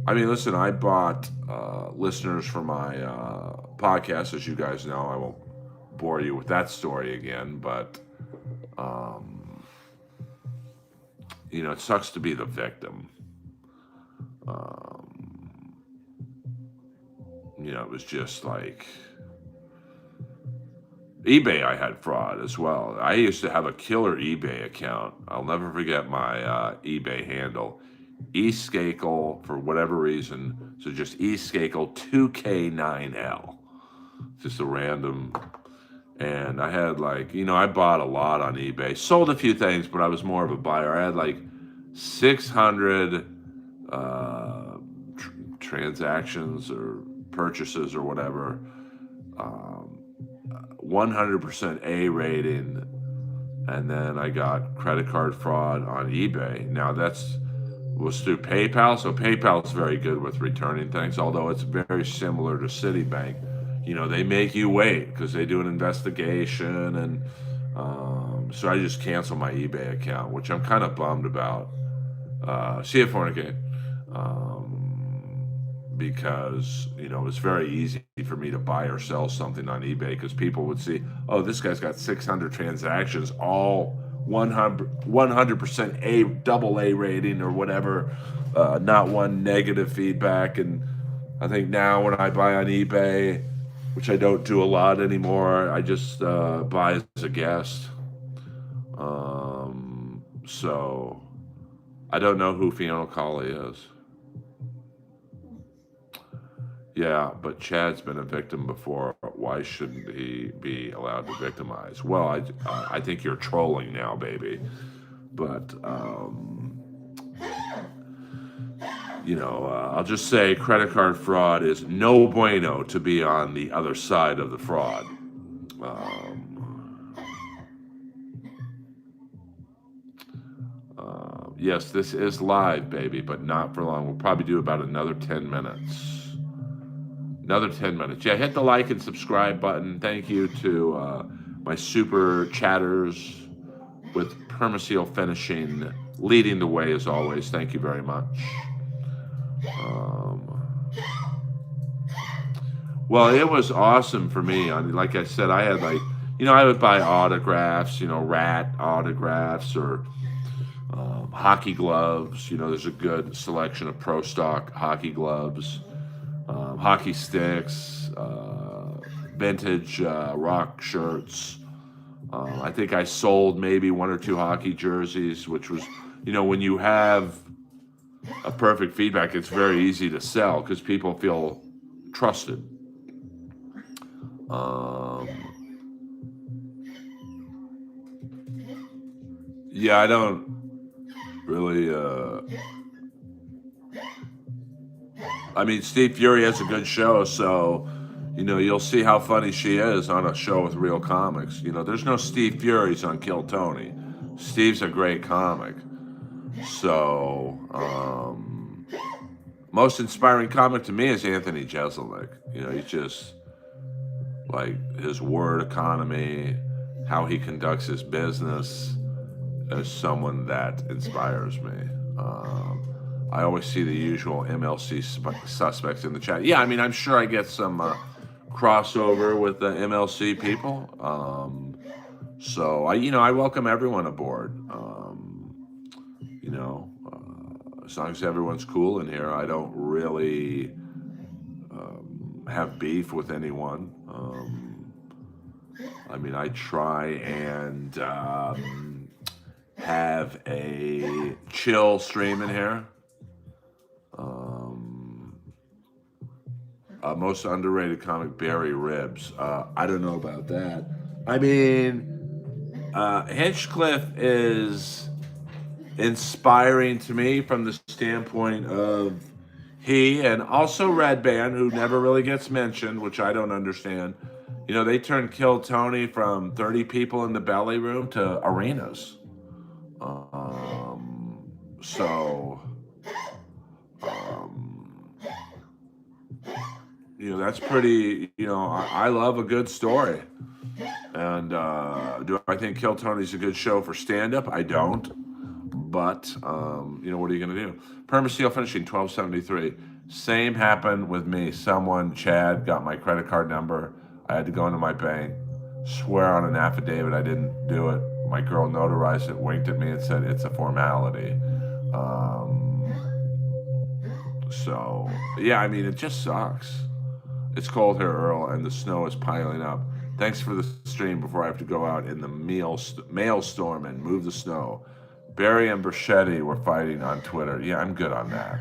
listen, I bought listeners for my podcast, as you guys know. I won't bore you with that story again, but it sucks to be the victim. It was just like eBay. I had fraud as well. I used to have a killer eBay account. I'll never forget my eBay handle. Skakel, for whatever reason. So just Skakel 2K9L. Just a random. And I had I bought a lot on eBay. Sold a few things, but I was more of a buyer. I had 600 transactions or purchases or whatever. 100% A rating. And then I got credit card fraud on eBay. Now was through PayPal. So PayPal is very good with returning things, although it's very similar to Citibank. They make you wait because they do an investigation. And so I just canceled my eBay account, which I'm kind of bummed about. See it, Fornicate. Because, it's very easy for me to buy or sell something on eBay because people would see, oh, this guy's got 600 transactions, all 100% A, double A rating or whatever, not one negative feedback. And I think now when I buy on eBay, which I don't do a lot anymore, I just buy as a guest. So I don't know who Fiona Colley is. Yeah, but Chad's been a victim before. Why shouldn't he be allowed to victimize? Well, I think you're trolling now, baby. But, I'll just say credit card fraud is no bueno to be on the other side of the fraud. Yes, this is live, baby, but not for long. We'll probably do about another 10 minutes. Another 10 minutes. Yeah, hit the like and subscribe button. Thank you to my super chatters with Permaseal Finishing leading the way as always. Thank you very much. Well, it was awesome for me. I mean, like I said, I had I would buy autographs, rat autographs or hockey gloves. There's a good selection of pro stock hockey gloves. Hockey sticks, vintage rock shirts. I think I sold maybe 1 or 2 hockey jerseys, which was when you have a perfect feedback, it's very easy to sell because people feel trusted. Um, yeah, I don't really. I mean, Steve Fury has a good show, so you'll see how funny she is on a show with real comics. There's no Steve Furies on Kill Tony. Steve's a great comic. So, most inspiring comic to me is Anthony Jeselnik. He's just like his word economy, how he conducts his business as someone that inspires me. Um, I always see the usual MLC suspects in the chat. Yeah, I mean, I'm sure I get some crossover with the MLC people. So I welcome everyone aboard. As long as everyone's cool in here, I don't really have beef with anyone. I mean, I try and have a chill stream in here. Most underrated comic, Barry Ribs. I don't know about that. I mean, Hinchcliffe is inspiring to me from the standpoint of he and also Red Band, who never really gets mentioned, which I don't understand. They turned Kill Tony from 30 people in the belly room to arenas. So, that's pretty, I love a good story. And do I think Kill Tony's a good show for stand-up? I don't. But, what are you going to do? Permaseal finishing 1273. Same happened with me. Someone, Chad, got my credit card number. I had to go into my bank, swear on an affidavit I didn't do it. My girl notarized it, winked at me, and said it's a formality. So, yeah, I mean, it just sucks. It's cold here, Earl, and the snow is piling up. Thanks for the stream before I have to go out in the maelstrom and move the snow. Barry and Bruschetti were fighting on Twitter. Yeah, I'm good on that.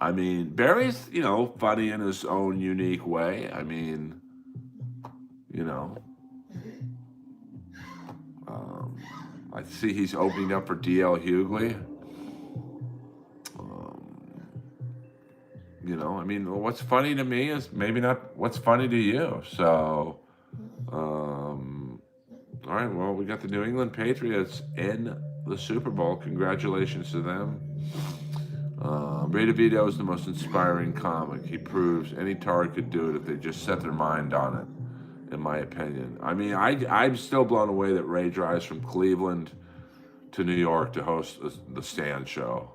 I mean, Barry's, funny in his own unique way. I mean, I see he's opening up for D.L. Hughley. I mean, what's funny to me is maybe not what's funny to you. So, all right, well, we got the New England Patriots in the Super Bowl. Congratulations to them. Ray DeVito is the most inspiring comic. He proves any tard could do it if they just set their mind on it, in my opinion. I mean, I'm still blown away that Ray drives from Cleveland to New York to host the Stand show.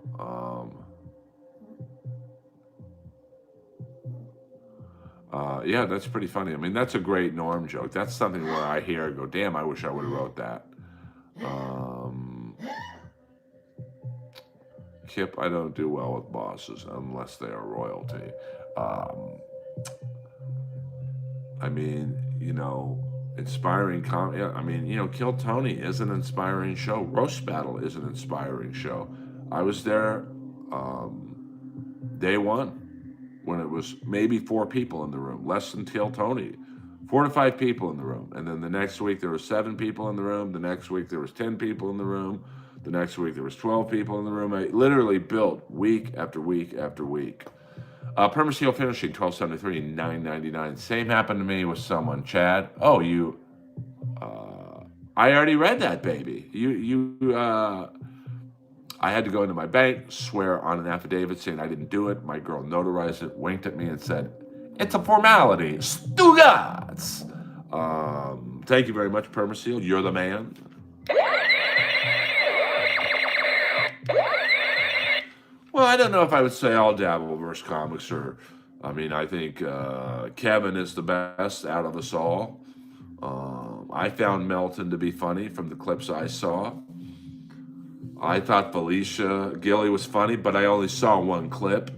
Yeah, that's pretty funny. I mean, that's a great Norm joke. That's something where I hear and go, damn, I wish I would have wrote that. Kip, I don't do well with bosses unless they are royalty. I mean, inspiring I mean, Kill Tony is an inspiring show. Roast Battle is an inspiring show. I was there day one when it was maybe 4 people in the room, less than Kill Tony. 4 to 5 people in the room. And then the next week there were 7 people in the room. The next week there was 10 people in the room. The next week there was 12 people in the room. I literally built week after week after week. Permaseal finishing 1273, $9.99. Same happened to me with someone. Chad. Oh, you. I already read that, baby. I had to go into my bank, swear on an affidavit saying I didn't do it. My girl notarized it, winked at me, and said, "It's a formality." Stugats. Thank you very much, Permaseal. You're the man. Well, I don't know if I would say all Dabbleverse comics are. I mean, I think Kevin is the best out of us all. I found Melton to be funny from the clips I saw. I thought Felicia Gilly was funny, but I only saw one clip.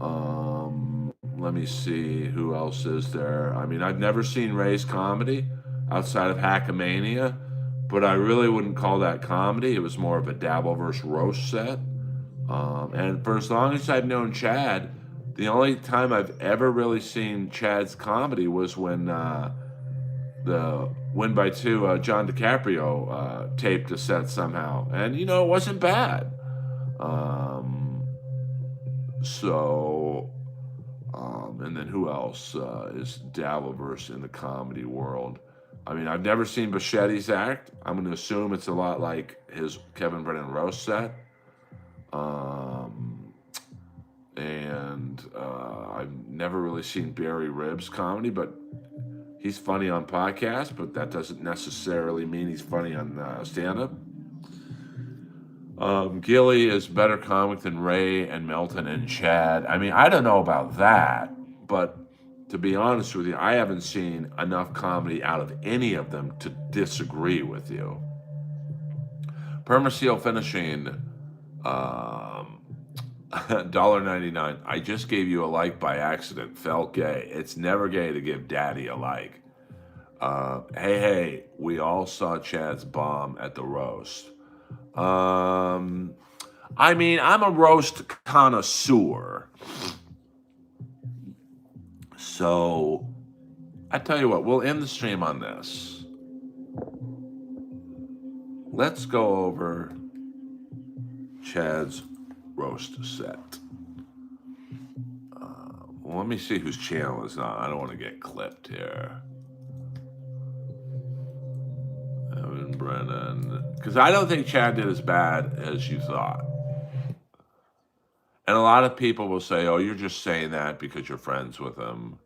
Let me see who else is there. I mean, I've never seen Ray's comedy outside of Hackamania, but I really wouldn't call that comedy. It was more of a Dabbleverse roast set. And for as long as I've known Chad, the only time I've ever really seen Chad's comedy was when the Win by Two, John DiCaprio taped a set somehow, and it wasn't bad. Um, so, and then who else is Dabbleverse in the comedy world? I mean, I've never seen Bichetti's act. I'm going to assume it's a lot like his Kevin Brennan roast set. Um, and I've never really seen Barry Ribs comedy, but he's funny on podcasts, but that doesn't necessarily mean he's funny on stand-up. Gilly is better comic than Ray and Melton and Chad. I mean, I don't know about that, but to be honest with you, I haven't seen enough comedy out of any of them to disagree with you. Permaseal Finishing, $1.99. I just gave you a like by accident. Felt gay. It's never gay to give daddy a like. Hey, we all saw Chad's bomb at the roast. I mean, I'm a roast connoisseur. So, I tell you what, we'll end the stream on this. Let's go over Chad's roast set. Well, let me see whose channel is on. I don't want to get clipped here. Evan Brennan. Because I don't think Chad did as bad as you thought. And a lot of people will say, oh, you're just saying that because you're friends with him.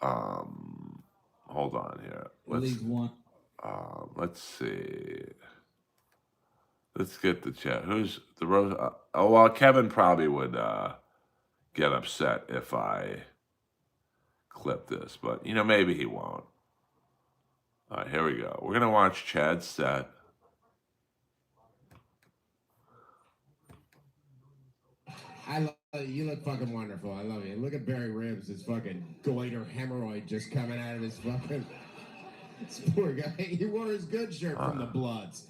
Hold on here. Let's see. Let's get the chat. Who's the roast? Well, Kevin probably would get upset if I clip this, but maybe he won't. All right, here we go. We're gonna watch Chad's set. I love you. You look fucking wonderful. I love you. Look at Barry Ribs. His fucking goiter hemorrhoid just coming out of his fucking. This poor guy. He wore his good shirt from the Bloods.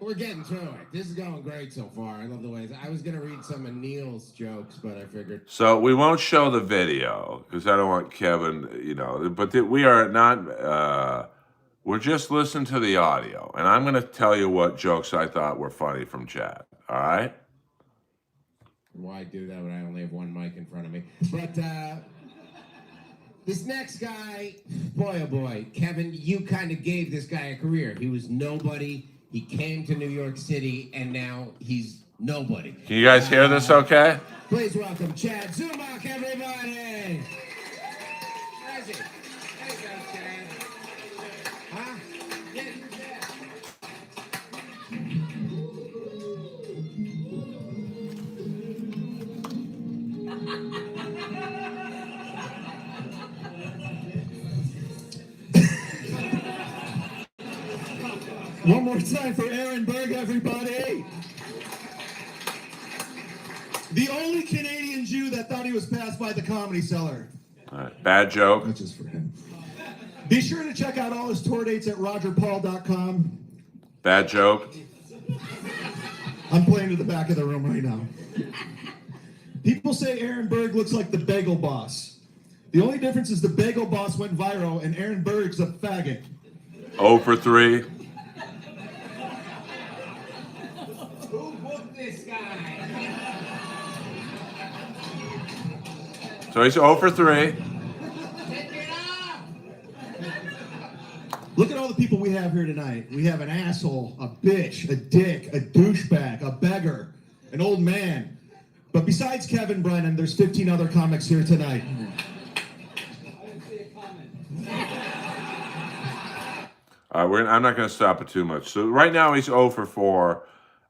We're getting through it. This is going great so far. I love the ways. I was gonna read some of Neil's jokes, but I figured. So we won't show the video because I don't want Kevin. But we are not. We're just listening to the audio, and I'm gonna tell you what jokes I thought were funny from Chad. All right. Why do that when I only have one mic in front of me? But this next guy, boy, oh boy, Kevin, you kind of gave this guy a career. He was nobody. He came to New York City, and now he's nobody. Can you guys hear this okay? Please welcome Chad Zumach, everybody. Where is he? There you go, Chad. Huh? Get it, Chad. One more time for Aaron Berg, everybody. The only Canadian Jew that thought he was passed by the Comedy Cellar. All right, bad joke. That's just for him. Be sure to check out all his tour dates at rogerpaul.com. Bad joke. I'm playing to the back of the room right now. People say Aaron Berg looks like the Bagel Boss. The only difference is the Bagel Boss went viral and Aaron Berg's a faggot. 0 for 3. Who booked this guy? So he's 0 for 3. Pick it up! Look at all the people we have here tonight. We have an asshole, a bitch, a dick, a douchebag, a beggar, an old man. But besides Kevin Brennan, there's 15 other comics here tonight. I'm not going to stop it too much. So right now he's 0 for 4,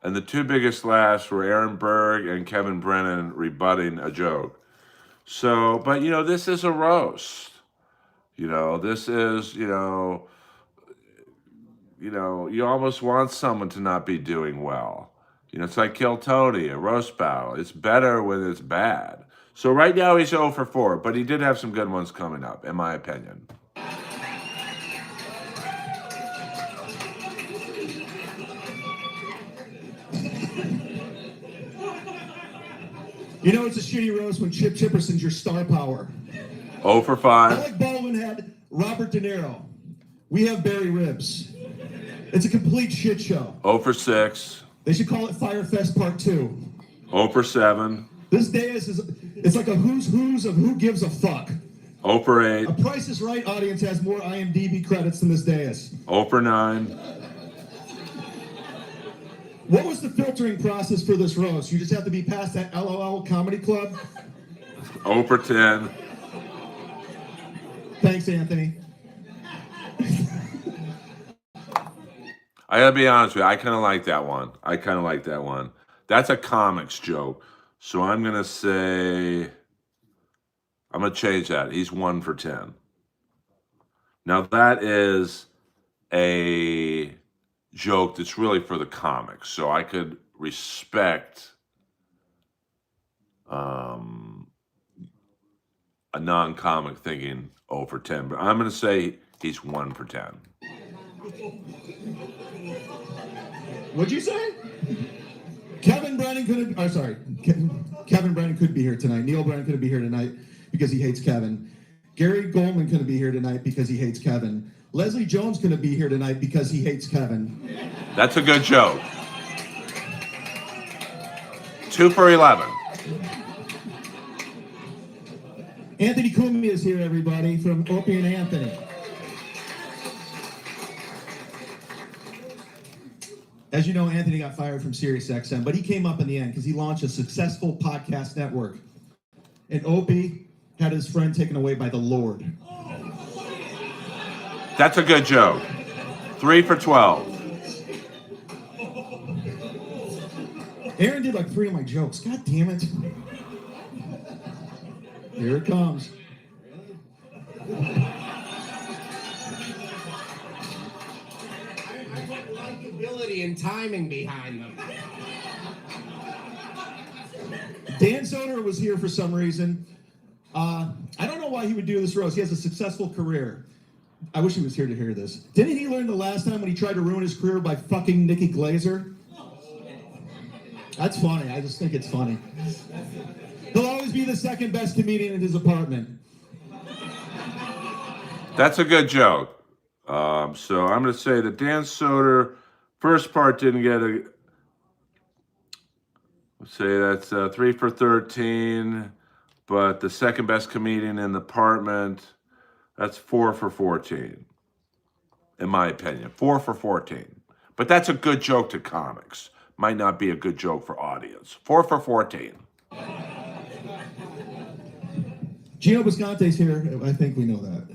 and the two biggest laughs were Aaron Berg and Kevin Brennan rebutting a joke. So, but this is a roast. This is, you almost want someone to not be doing well. It's like Kill Tony, a roast battle. It's better when it's bad. So right now he's 0 for 4, but he did have some good ones coming up, in my opinion. You know it's a shitty roast when Chip Chipperson's your star power. 0 for 5. Alec Baldwin had Robert De Niro. We have Barry Ribs. It's a complete shit show. 0 for 6. They should call it Firefest Part 2. 0 for 7. This Deus it's like a who's of who gives a fuck. 0 for 8. A Price is Right audience has more IMDb credits than this Deus. 0 for 9. What was the filtering process for this roast? You just have to be past that LOL Comedy Club? 0 for 10. Thanks, Anthony. I gotta be honest with you, I kind of like that one. That's a comics joke. So I'm gonna change that. He's 1 for 10. Now that is a joke that's really for the comics. So I could respect a non-comic thinking 0 for 10. But I'm gonna say he's 1 for 10. What'd you say? Kevin Brennan couldn't. Oh, sorry. Kevin Brennan could be here tonight. Neil Brennan couldn't be here tonight because he hates Kevin. Gary Goldman couldn't be here tonight because he hates Kevin. Leslie Jones couldn't be here tonight because he hates Kevin. That's a good joke. 2 for 11. Anthony Cumia is here, everybody, from Opie and Anthony. As you know, Anthony got fired from SiriusXM, but he came up in the end because he launched a successful podcast network. And Opie had his friend taken away by the Lord. That's a good joke. 3 for 12. Aaron did like 3 of my jokes. God damn it. Here it comes. I put likability and timing behind them. Dan Soder was here for some reason. I don't know why he would do this roast. He has a successful career. I wish he was here to hear this. Didn't he learn the last time when he tried to ruin his career by fucking Nikki Glazer? That's funny. I just think it's funny. He'll always be the second best comedian in his apartment. That's a good joke. So I'm going to say that Dan Soder, first part didn't get a. Let's say that's 3 for 13, but the second best comedian in the apartment, that's 4 for 14, in my opinion. 4 for 14. But that's a good joke to comics. Might not be a good joke for audience. 4 for 14. Gino Bisconte's here. I think we know that.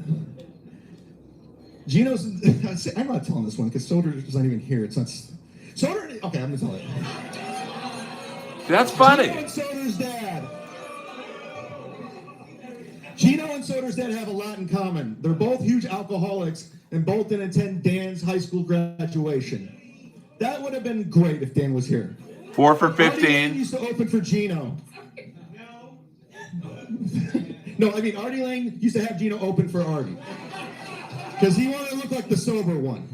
Gino's. I'm not telling this one because Soder is not even here. It's not. Soder. Okay, I'm gonna tell it. That's funny. Gino and Soder's dad. Gino and Soder's dad have a lot in common. They're both huge alcoholics and both didn't attend Dan's high school graduation. That would have been great if Dan was here. 4 for Artie Lang 15. used to open for Gino. No, I mean Artie Lang used to have Gino open for Artie. Because he wanted to look like the sober one.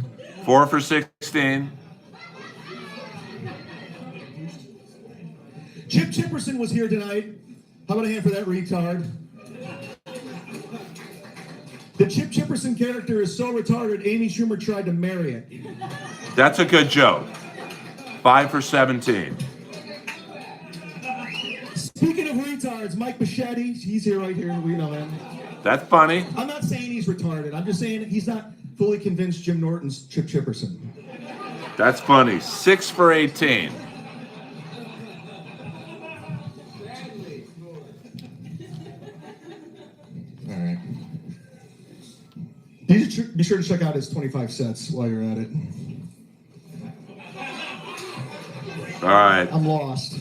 4 for 16. Chip Chipperson was here tonight. How about a hand for that retard? The Chip Chipperson character is so retarded, Amy Schumer tried to marry it. That's a good joke. 5 for 17. Speaking of retards, Mike Bichetti, he's here right here. We know him. That's funny. I'm not saying he's retarded. I'm just saying he's not fully convinced Jim Norton's Chip Chipperson. That's funny. 6 for 18. All right. Be sure to check out his 25 cents while you're at it. All right. I'm lost.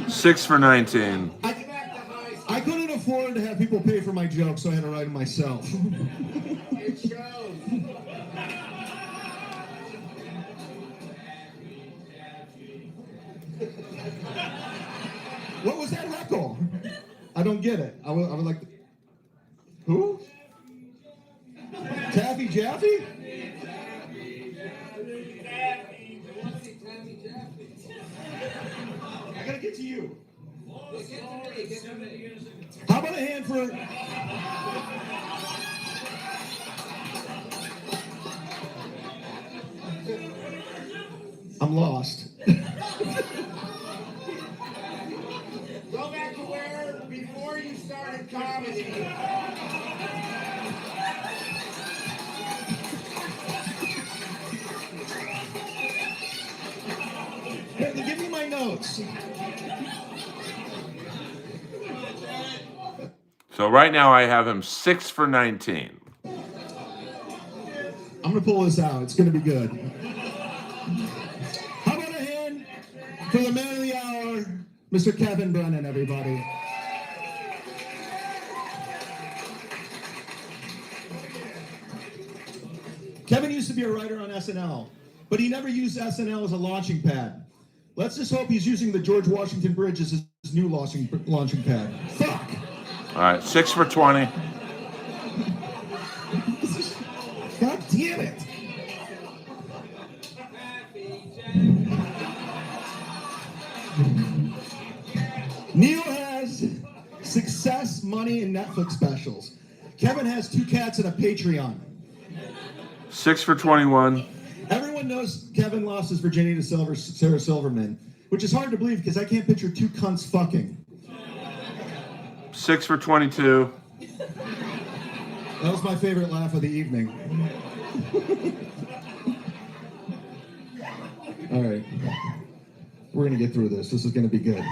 6 for 19. I couldn't afford to have people pay for my jokes, so I had to write them myself. It shows. What was that record? I don't don't get it. I would like. Who? Taffy Jaffe? I gotta get to you. How about a hand for? I'm lost. Go back to where before you started comedy. Hey, give me my notes. So right now I have him 6 for 19. I'm gonna pull this out. It's gonna be good. How about a hand for the man of the hour, Mr. Kevin Brennan, everybody. Kevin used to be a writer on SNL, but he never used SNL as a launching pad. Let's just hope he's using the George Washington Bridge as his new launching pad. Fuck! All right, 6 for 20. God damn it! Neil has success, money, and Netflix specials. Kevin has 2 cats and a Patreon. 6 for 21. Everyone knows Kevin lost his virginity to Sarah Silverman, which is hard to believe because I can't picture 2 cunts fucking. 6 for 22. That was my favorite laugh of the evening. All right. We're going to get through this. This is going to be good.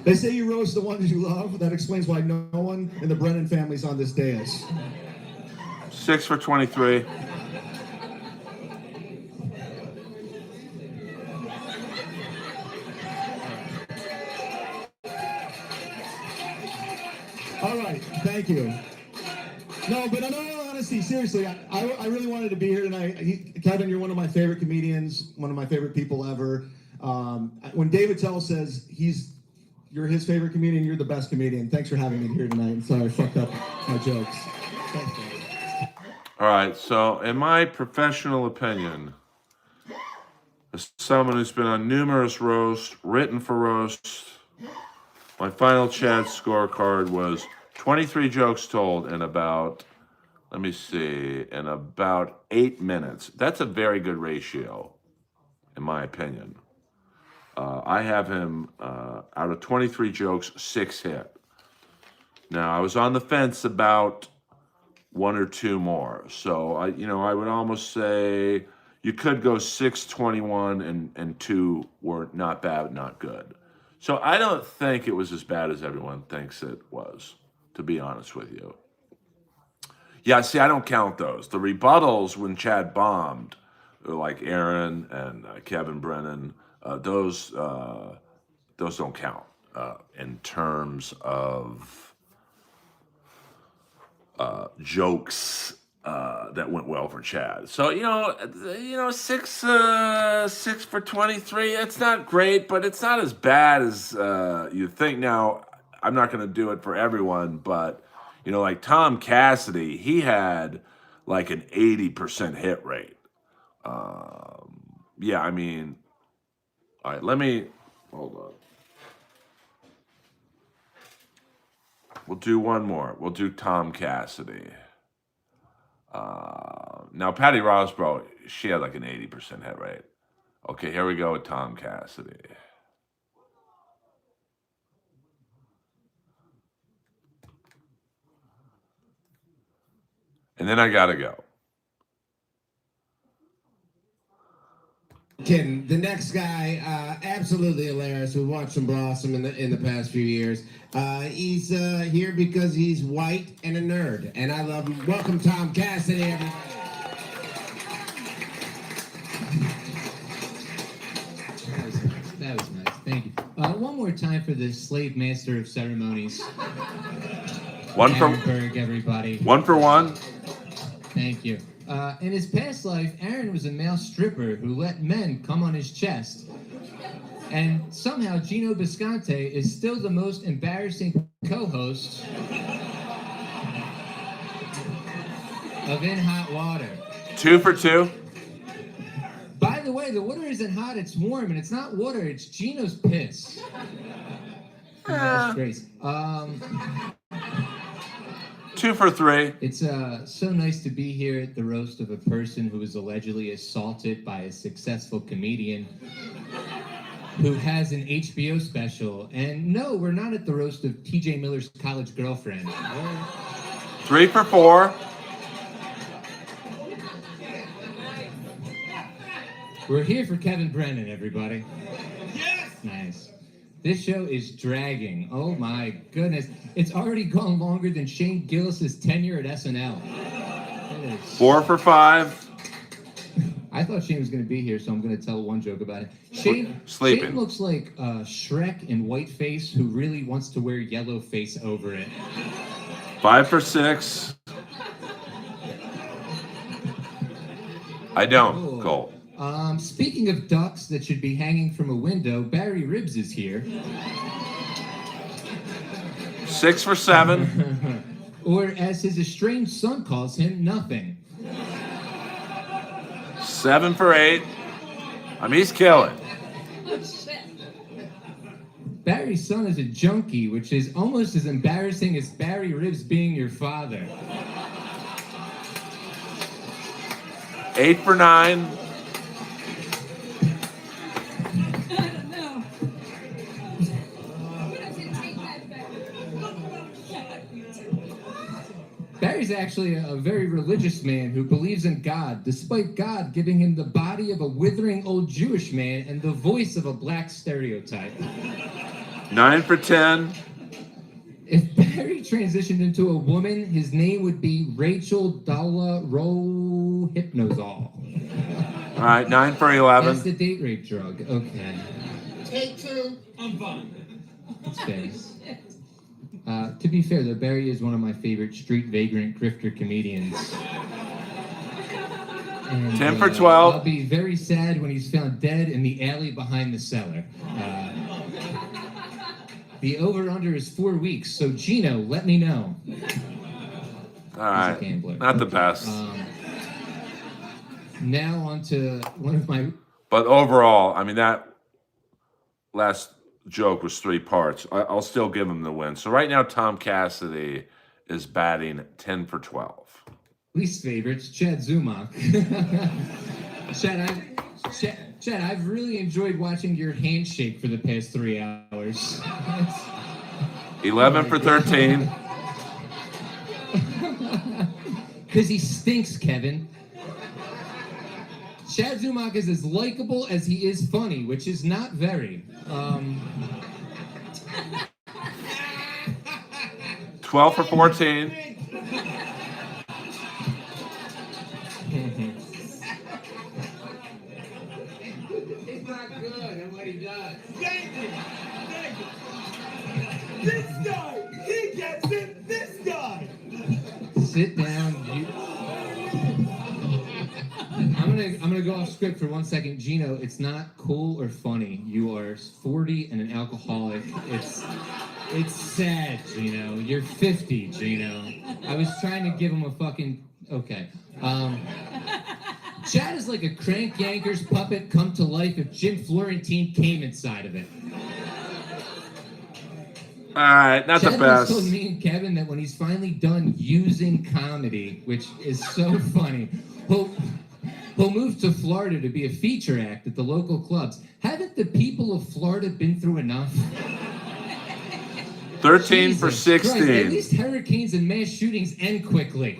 They say you roast the ones you love. That explains why no one in the Brennan family's on this dais. 6 for 23. All right, thank you. No, but in all honesty, seriously, I really wanted to be here tonight. Kevin, you're one of my favorite comedians, one of my favorite people ever. When David Tell says you're his favorite comedian, you're the best comedian. Thanks for having me here tonight. Sorry I fucked up my jokes. Thanks, David. All right, so in my professional opinion, as someone who's been on numerous roasts, written for roasts, my final Chad scorecard was 23 jokes told in about, in about 8 minutes. That's a very good ratio, in my opinion. I have him, out of 23 jokes, 6 hit. Now, I was on the fence about 1 or 2 more. So, I would almost say you could go 6-21 and 2 were not bad, not good. So I don't think it was as bad as everyone thinks it was, to be honest with you. Yeah, see, I don't count those. The rebuttals when Chad bombed, like Aaron and Kevin Brennan, those don't count in terms of jokes that went well for Chad. So 6 for 23. It's not great, but it's not as bad as you think. Now, I'm not going to do it for everyone, but like Tom Cassidy, he had like an 80% hit rate. Yeah, I mean, all right. Hold on. We'll do one more. We'll do Tom Cassidy. Now, Patty Rosbro, she had like an 80% hit rate. Okay, here we go with Tom Cassidy. And then I gotta go. Kidding. The next guy, absolutely hilarious. We watched him blossom in the past few years. He's here because he's white and a nerd, and I love him. Welcome, Tom Cassidy, everybody. That was nice. Thank you. One more time for the slave master of ceremonies. One for Aaron Berg, everybody. 1 for 1. Thank you. In his past life, Aaron was a male stripper who let men come on his chest. And somehow Gino Bisconte is still the most embarrassing co-host of In Hot Water. 2 for 2. By the way, the water isn't hot, it's warm, and it's not water, it's Gino's piss. Disgrace. 2 for 3. It's so nice to be here at the roast of a person who was allegedly assaulted by a successful comedian who has an HBO special. And no, we're not at the roast of TJ Miller's college girlfriend. 3 for 4. We're here for Kevin Brennan, everybody. Yes! Nice. This show is dragging. Oh my goodness. It's already gone longer than Shane Gillis's tenure at SNL. 4 for 5. I thought Shane was going to be here, so I'm going to tell one joke about it. Shane looks like Shrek in whiteface who really wants to wear yellow face over it. 5 for 6. I don't, Cole. Speaking of ducks that should be hanging from a window, Barry Ribbs is here. 6 for 7. Or as his estranged son calls him, nothing. 7 for 8. I mean, he's killing. Barry's son is a junkie, which is almost as embarrassing as Barry Ribbs being your father. 8 for 9. Barry's actually a very religious man who believes in God, despite God giving him the body of a withering old Jewish man and the voice of a black stereotype. 9 for 10. If Barry transitioned into a woman, his name would be Rachel Dalla Ro Hypnozol. All right, 9 for 11. That's the date rape drug. Okay. Take 2. I'm fine. That's fair. To be fair, though, Barry is one of my favorite street vagrant grifter comedians. And, 10 for 12. I'll be very sad when he's found dead in the alley behind the cellar. The over-under is 4 weeks, so Gino, let me know. All right, not the best. Now on to one of my... But overall, I mean, that last joke was 3 parts. I'll still give him the win. So right now, Tom Cassidy is batting 10 for 12. Least favorites, Chad Zumock. Chad, I've really enjoyed watching your handshake for the past 3 hours. 11 for 13. Because he stinks, Kevin. Chad Zumock is as likable as he is funny, which is not very. 12 for 14. He's not good at what he does. Thank you. This guy, he gets it. This guy. Sit down. I'm gonna go off script for 1 second. Gino, it's not cool or funny. You are 40 and an alcoholic. It's sad, Gino. You're 50, Gino. I was trying to give him a fucking... Okay. Chad is like a Crank Yankers puppet come to life if Jim Florentine came inside of it. All right, not Chad the best. told me and Kevin that when he's finally done using comedy, which is so funny, he'll move to Florida to be a feature act at the local clubs. Haven't the people of Florida been through enough? 13 for Jesus 16. Christ, at least hurricanes and mass shootings end quickly.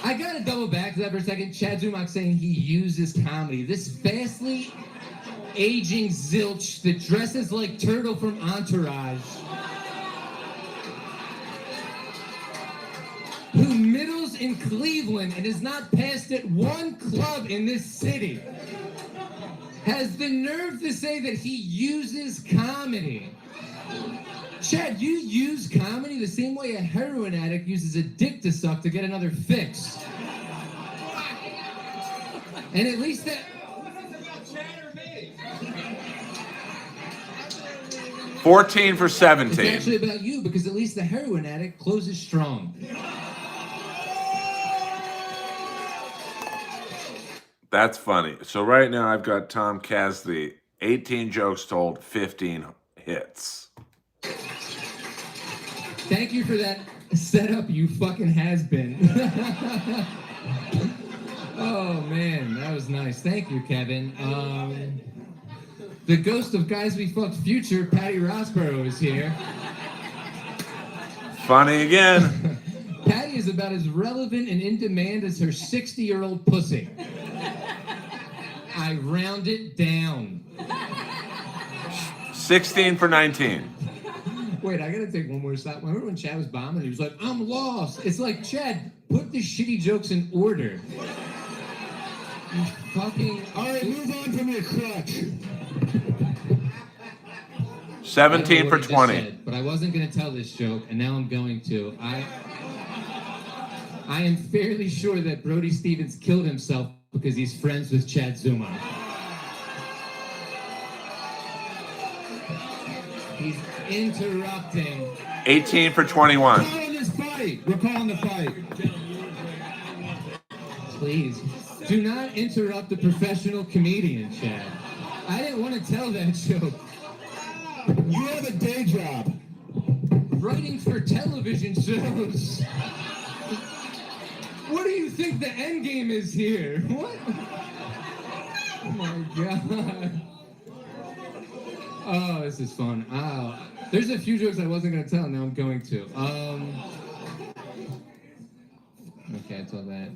I gotta double back to that for a second. Chad Zumock saying he uses comedy. This vastly aging zilch that dresses like Turtle from Entourage, who middles in Cleveland and is not passed at one club in this city, has the nerve to say that he uses comedy. Chad, you use comedy the same way a heroin addict uses a dick to suck to get another fix. And at least that... 14 for It's 17. actually about you, because at least the heroin addict closes strong. That's funny. So right now I've got Tom Cassidy, 18 jokes told, 15 hits. Thank you for that setup, you fucking has-been. Oh, man, that was nice. Thank you, Kevin. The ghost of Guys We Fucked future, Patty Rossborough, is here. Funny again. Patty is about as relevant and in demand as her 60-year-old pussy. I round it down. 16 for 19. Wait, I gotta take one more stop. Remember when Chad was bombing? He was like, I'm lost. It's like, Chad, put the shitty jokes in order. You fucking... All right, move on from your crutch. 17 for I don't know what I just 20. said, but I wasn't gonna tell this joke, and now I'm going to. I am fairly sure that Brody Stevens killed himself because he's friends with Chad Zuma. He's interrupting. 18 for 21. We're calling this fight. We're calling the fight. Please, do not interrupt a professional comedian, Chad. I didn't want to tell that joke. You have a day job. Writing for television shows. What do you think the end game is here? What? Oh my god. Oh, this is fun. Oh, there's a few jokes I wasn't going to tell, now I'm going to. Okay, I told that.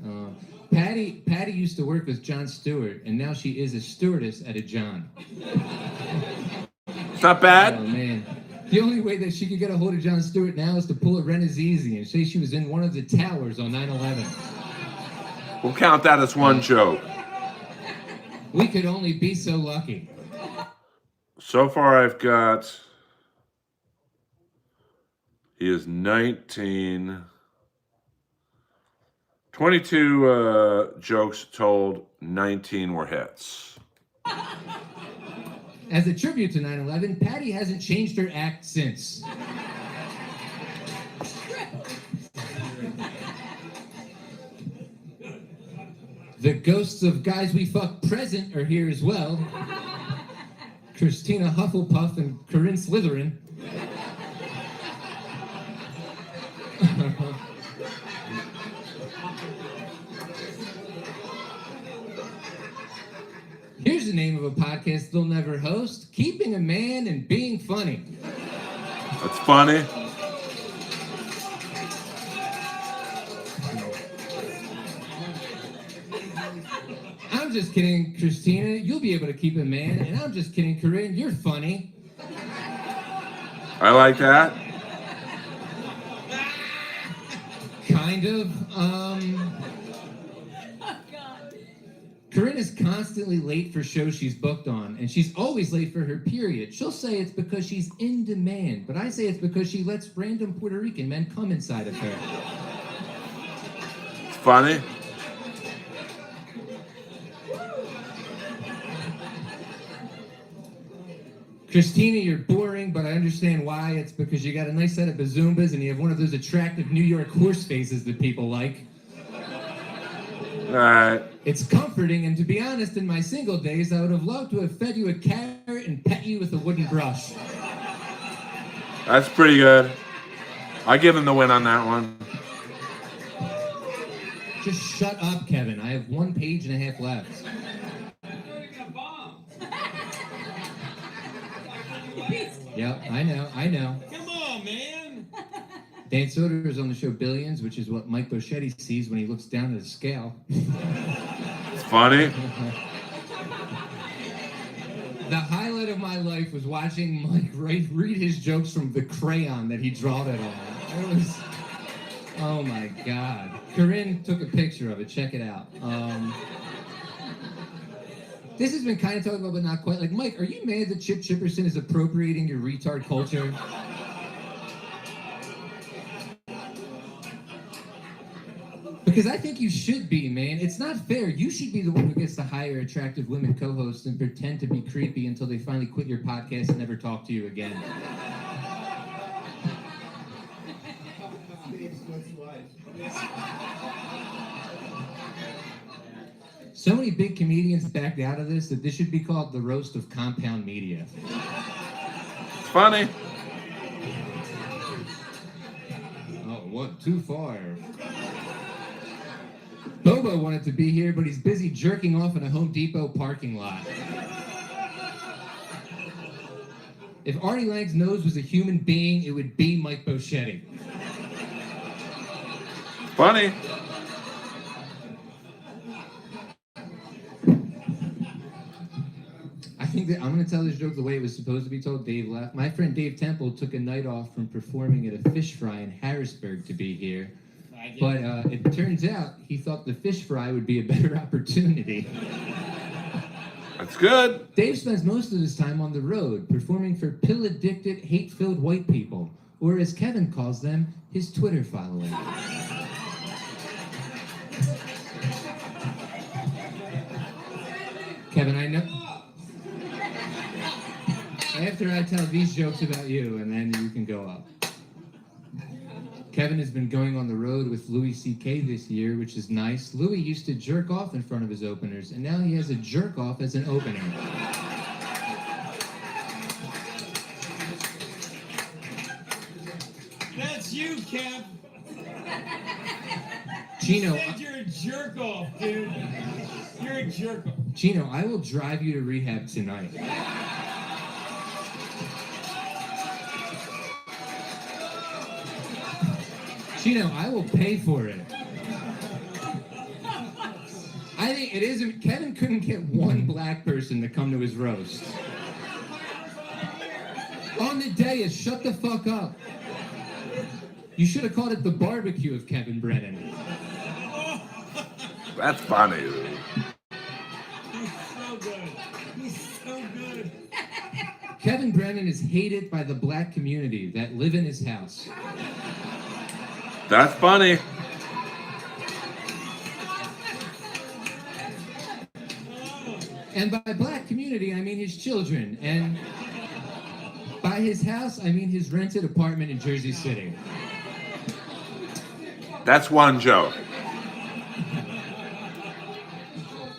Patty used to work with Jon Stewart, and now she is a stewardess at a John. It's not bad. Oh, man. The only way that she could get a hold of Jon Stewart now is to pull a Renazizi and say she was in one of the towers on 9/11. We'll count that as one joke. We could only be so lucky. So far I've got... He is 19... 22 jokes told, 19 were hits. As a tribute to 9/11, Patty hasn't changed her act since. The ghosts of Guys We Fucked present are here as well. Christina Hufflepuff and Corinne Slytherin. Here's the name of a podcast they'll never host: Keeping a Man and Being Funny. That's funny. I'm just kidding, Christina. You'll be able to keep a man. And I'm just kidding, Corinne. You're funny. I like that. Kind of. Corinne is constantly late for shows she's booked on, and she's always late for her period. She'll say it's because she's in demand, but I say it's because she lets random Puerto Rican men come inside of her. It's funny. Christina, you're boring, but I understand why. It's because you got a nice set of bazoombas and you have one of those attractive New York horse faces that people like. All right. It's comforting, and to be honest, in my single days, I would have loved to have fed you a carrot and pet you with a wooden brush. That's pretty good. I give him the win on that one. Just shut up, Kevin. I have 1.5 pages left. Yep, I know. Come on, man. Dan Soder is on the show Billions, which is what Mike Boschetti sees when he looks down at a scale. It's funny. The highlight of my life was watching Mike read his jokes from the crayon that he drawed it on. It was, oh my God. Corinne took a picture of it. Check it out. This has been kind of talked about, but not quite. Like, Mike, are you mad that Chip Chipperson is appropriating your retard culture? Because I think you should be, man. It's not fair. You should be the one who gets to hire attractive women co-hosts and pretend to be creepy until they finally quit your podcast and never talk to you again. So many big comedians backed out of this that this should be called the roast of compound media. It's funny. Oh, what? Too far. Bobo wanted to be here, but he's busy jerking off in a Home Depot parking lot. If Artie Lang's nose was a human being, it would be Mike Boschetti. Funny. I think that I'm going to tell this joke the way it was supposed to be told. Dave laughed. My friend Dave Temple took a night off from performing at a fish fry in Harrisburg to be here. But it turns out he thought the fish fry would be a better opportunity. That's good. Dave spends most of his time on the road, performing for pill-addicted, hate-filled white people, or as Kevin calls them, his Twitter following. Kevin, I know... After I tell these jokes about you, and then you can go up. Kevin has been going on the road with Louis C.K. this year, which is nice. Louis used to jerk off in front of his openers, and now he has a jerk off as an opener. That's you, Kev. Chino, You said you're a jerk off, dude. You're a jerk off. Chino, I will drive you to rehab tonight. Chino, I will pay for it. I think it isn't. Kevin couldn't get one black person to come to his roast. On the dais, shut the fuck up. You should have called it the barbecue of Kevin Brennan. That's funny. He's so good. He's so good. Kevin Brennan is hated by the black community that live in his house. That's funny. And by black community, I mean his children. And by his house, I mean his rented apartment in Jersey City. That's one joke.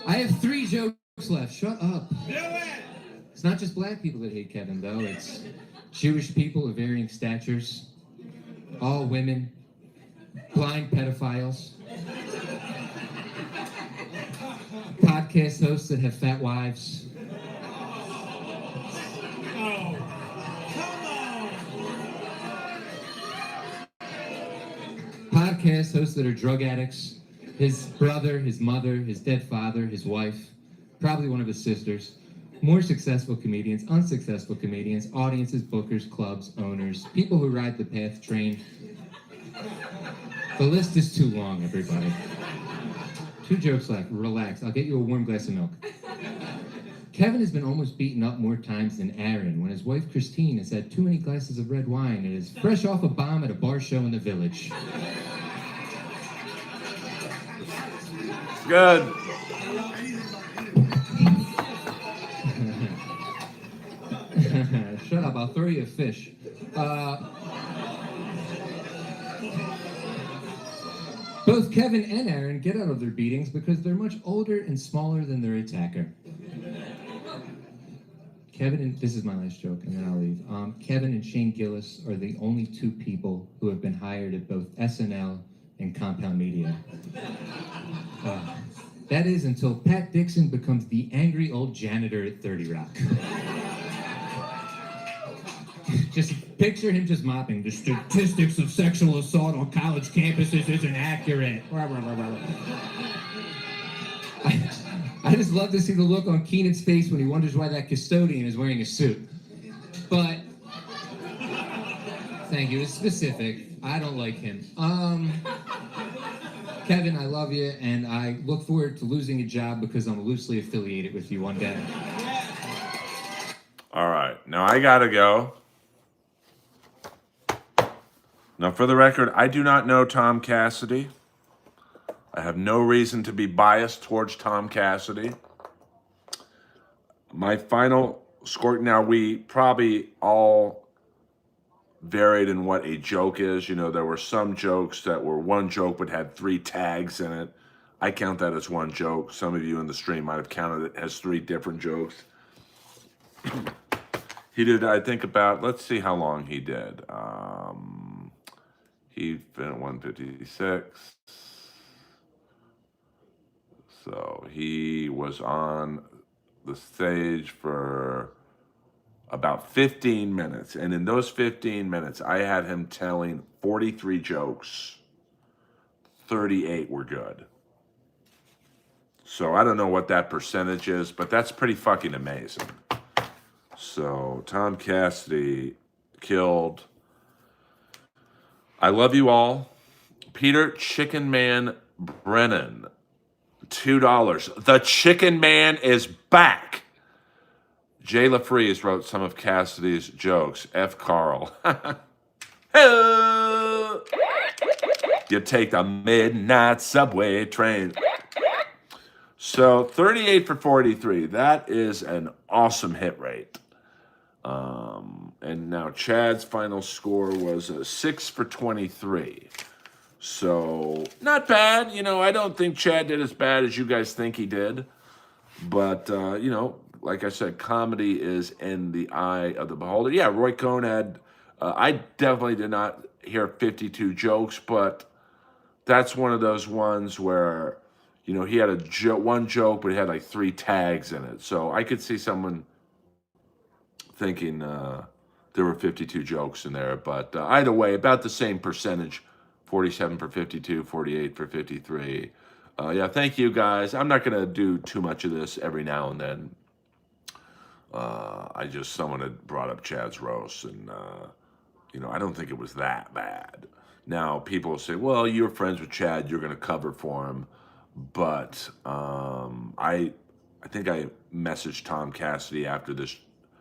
I have 3 jokes left. Shut up. Do it. It's not just black people that hate Kevin, though. It's Jewish people of varying statures, all women, blind pedophiles, podcast hosts that have fat wives, Oh, come on. podcast hosts that are drug addicts, his brother, his mother, his dead father, his wife, probably one of his sisters, more successful comedians, unsuccessful comedians, audiences, bookers, clubs, owners, people who ride the PATH train. The list is too long, everybody. 2 jokes left. Relax. I'll get you a warm glass of milk. Kevin has been almost beaten up more times than Aaron when his wife Christine has had too many glasses of red wine and is fresh off a bomb at a bar show in the village. Good. Shut up, I'll throw you a fish. Both Kevin and Aaron get out of their beatings because they're much older and smaller than their attacker. Kevin and this is my last joke, and then I'll leave. Kevin and Shane Gillis are the only 2 people who have been hired at both SNL and Compound Media. That is until Pat Dixon becomes the angry old janitor at 30 Rock. Just picture him just mopping. The statistics of sexual assault on college campuses isn't accurate. I just love to see the look on Keenan's face when he wonders why that custodian is wearing a suit. But, thank you, it's specific. I don't like him. Kevin, I love you, and I look forward to losing a job because I'm loosely affiliated with you one day. All right. Now I gotta go. Now, for the record, I do not know Tom Cassidy. I have no reason to be biased towards Tom Cassidy. My final score, now we probably all varied in what a joke is. You know, there were some jokes that were one joke but had 3 tags in it. I count that as one joke. Some of you in the stream might have counted it as 3 different jokes. He did, I think, about, let's see how long he did. He finished 156. So he was on the stage for about 15 minutes. And in those 15 minutes, I had him telling 43 jokes. 38 were good. So I don't know what that percentage is, but that's pretty fucking amazing. So Tom Cassidy killed. I love you all. Peter Chicken Man Brennan, $2. The Chicken Man is back. Jay LaFreeze wrote some of Cassidy's jokes. F. Carl. Hello. You take the midnight subway train. So 38 for 43. That is an awesome hit rate. And now Chad's final score was 6 for 23. So not bad. You know, I don't think Chad did as bad as you guys think he did. But, you know, like I said, comedy is in the eye of the beholder. Yeah, Roy Cohn had, I definitely did not hear 52 jokes, but that's one of those ones where, you know, he had one joke, but he had like 3 tags in it. So I could see someone thinking there were 52 jokes in there. But either way, about the same percentage, 47 for 52, 48 for 53. Yeah, thank you guys. I'm not going to do too much of this every now and then. Someone had brought up Chad's roast, and, you know, I don't think it was that bad. Now, people will say, well, you're friends with Chad, you're going to cover for him. But I think I messaged Tom Cassidy after this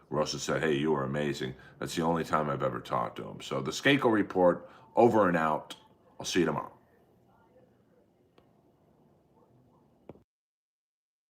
roast and said, hey, you were amazing. That's the only time I've ever talked to him. So the Skakel Report, over and out. I'll see you tomorrow.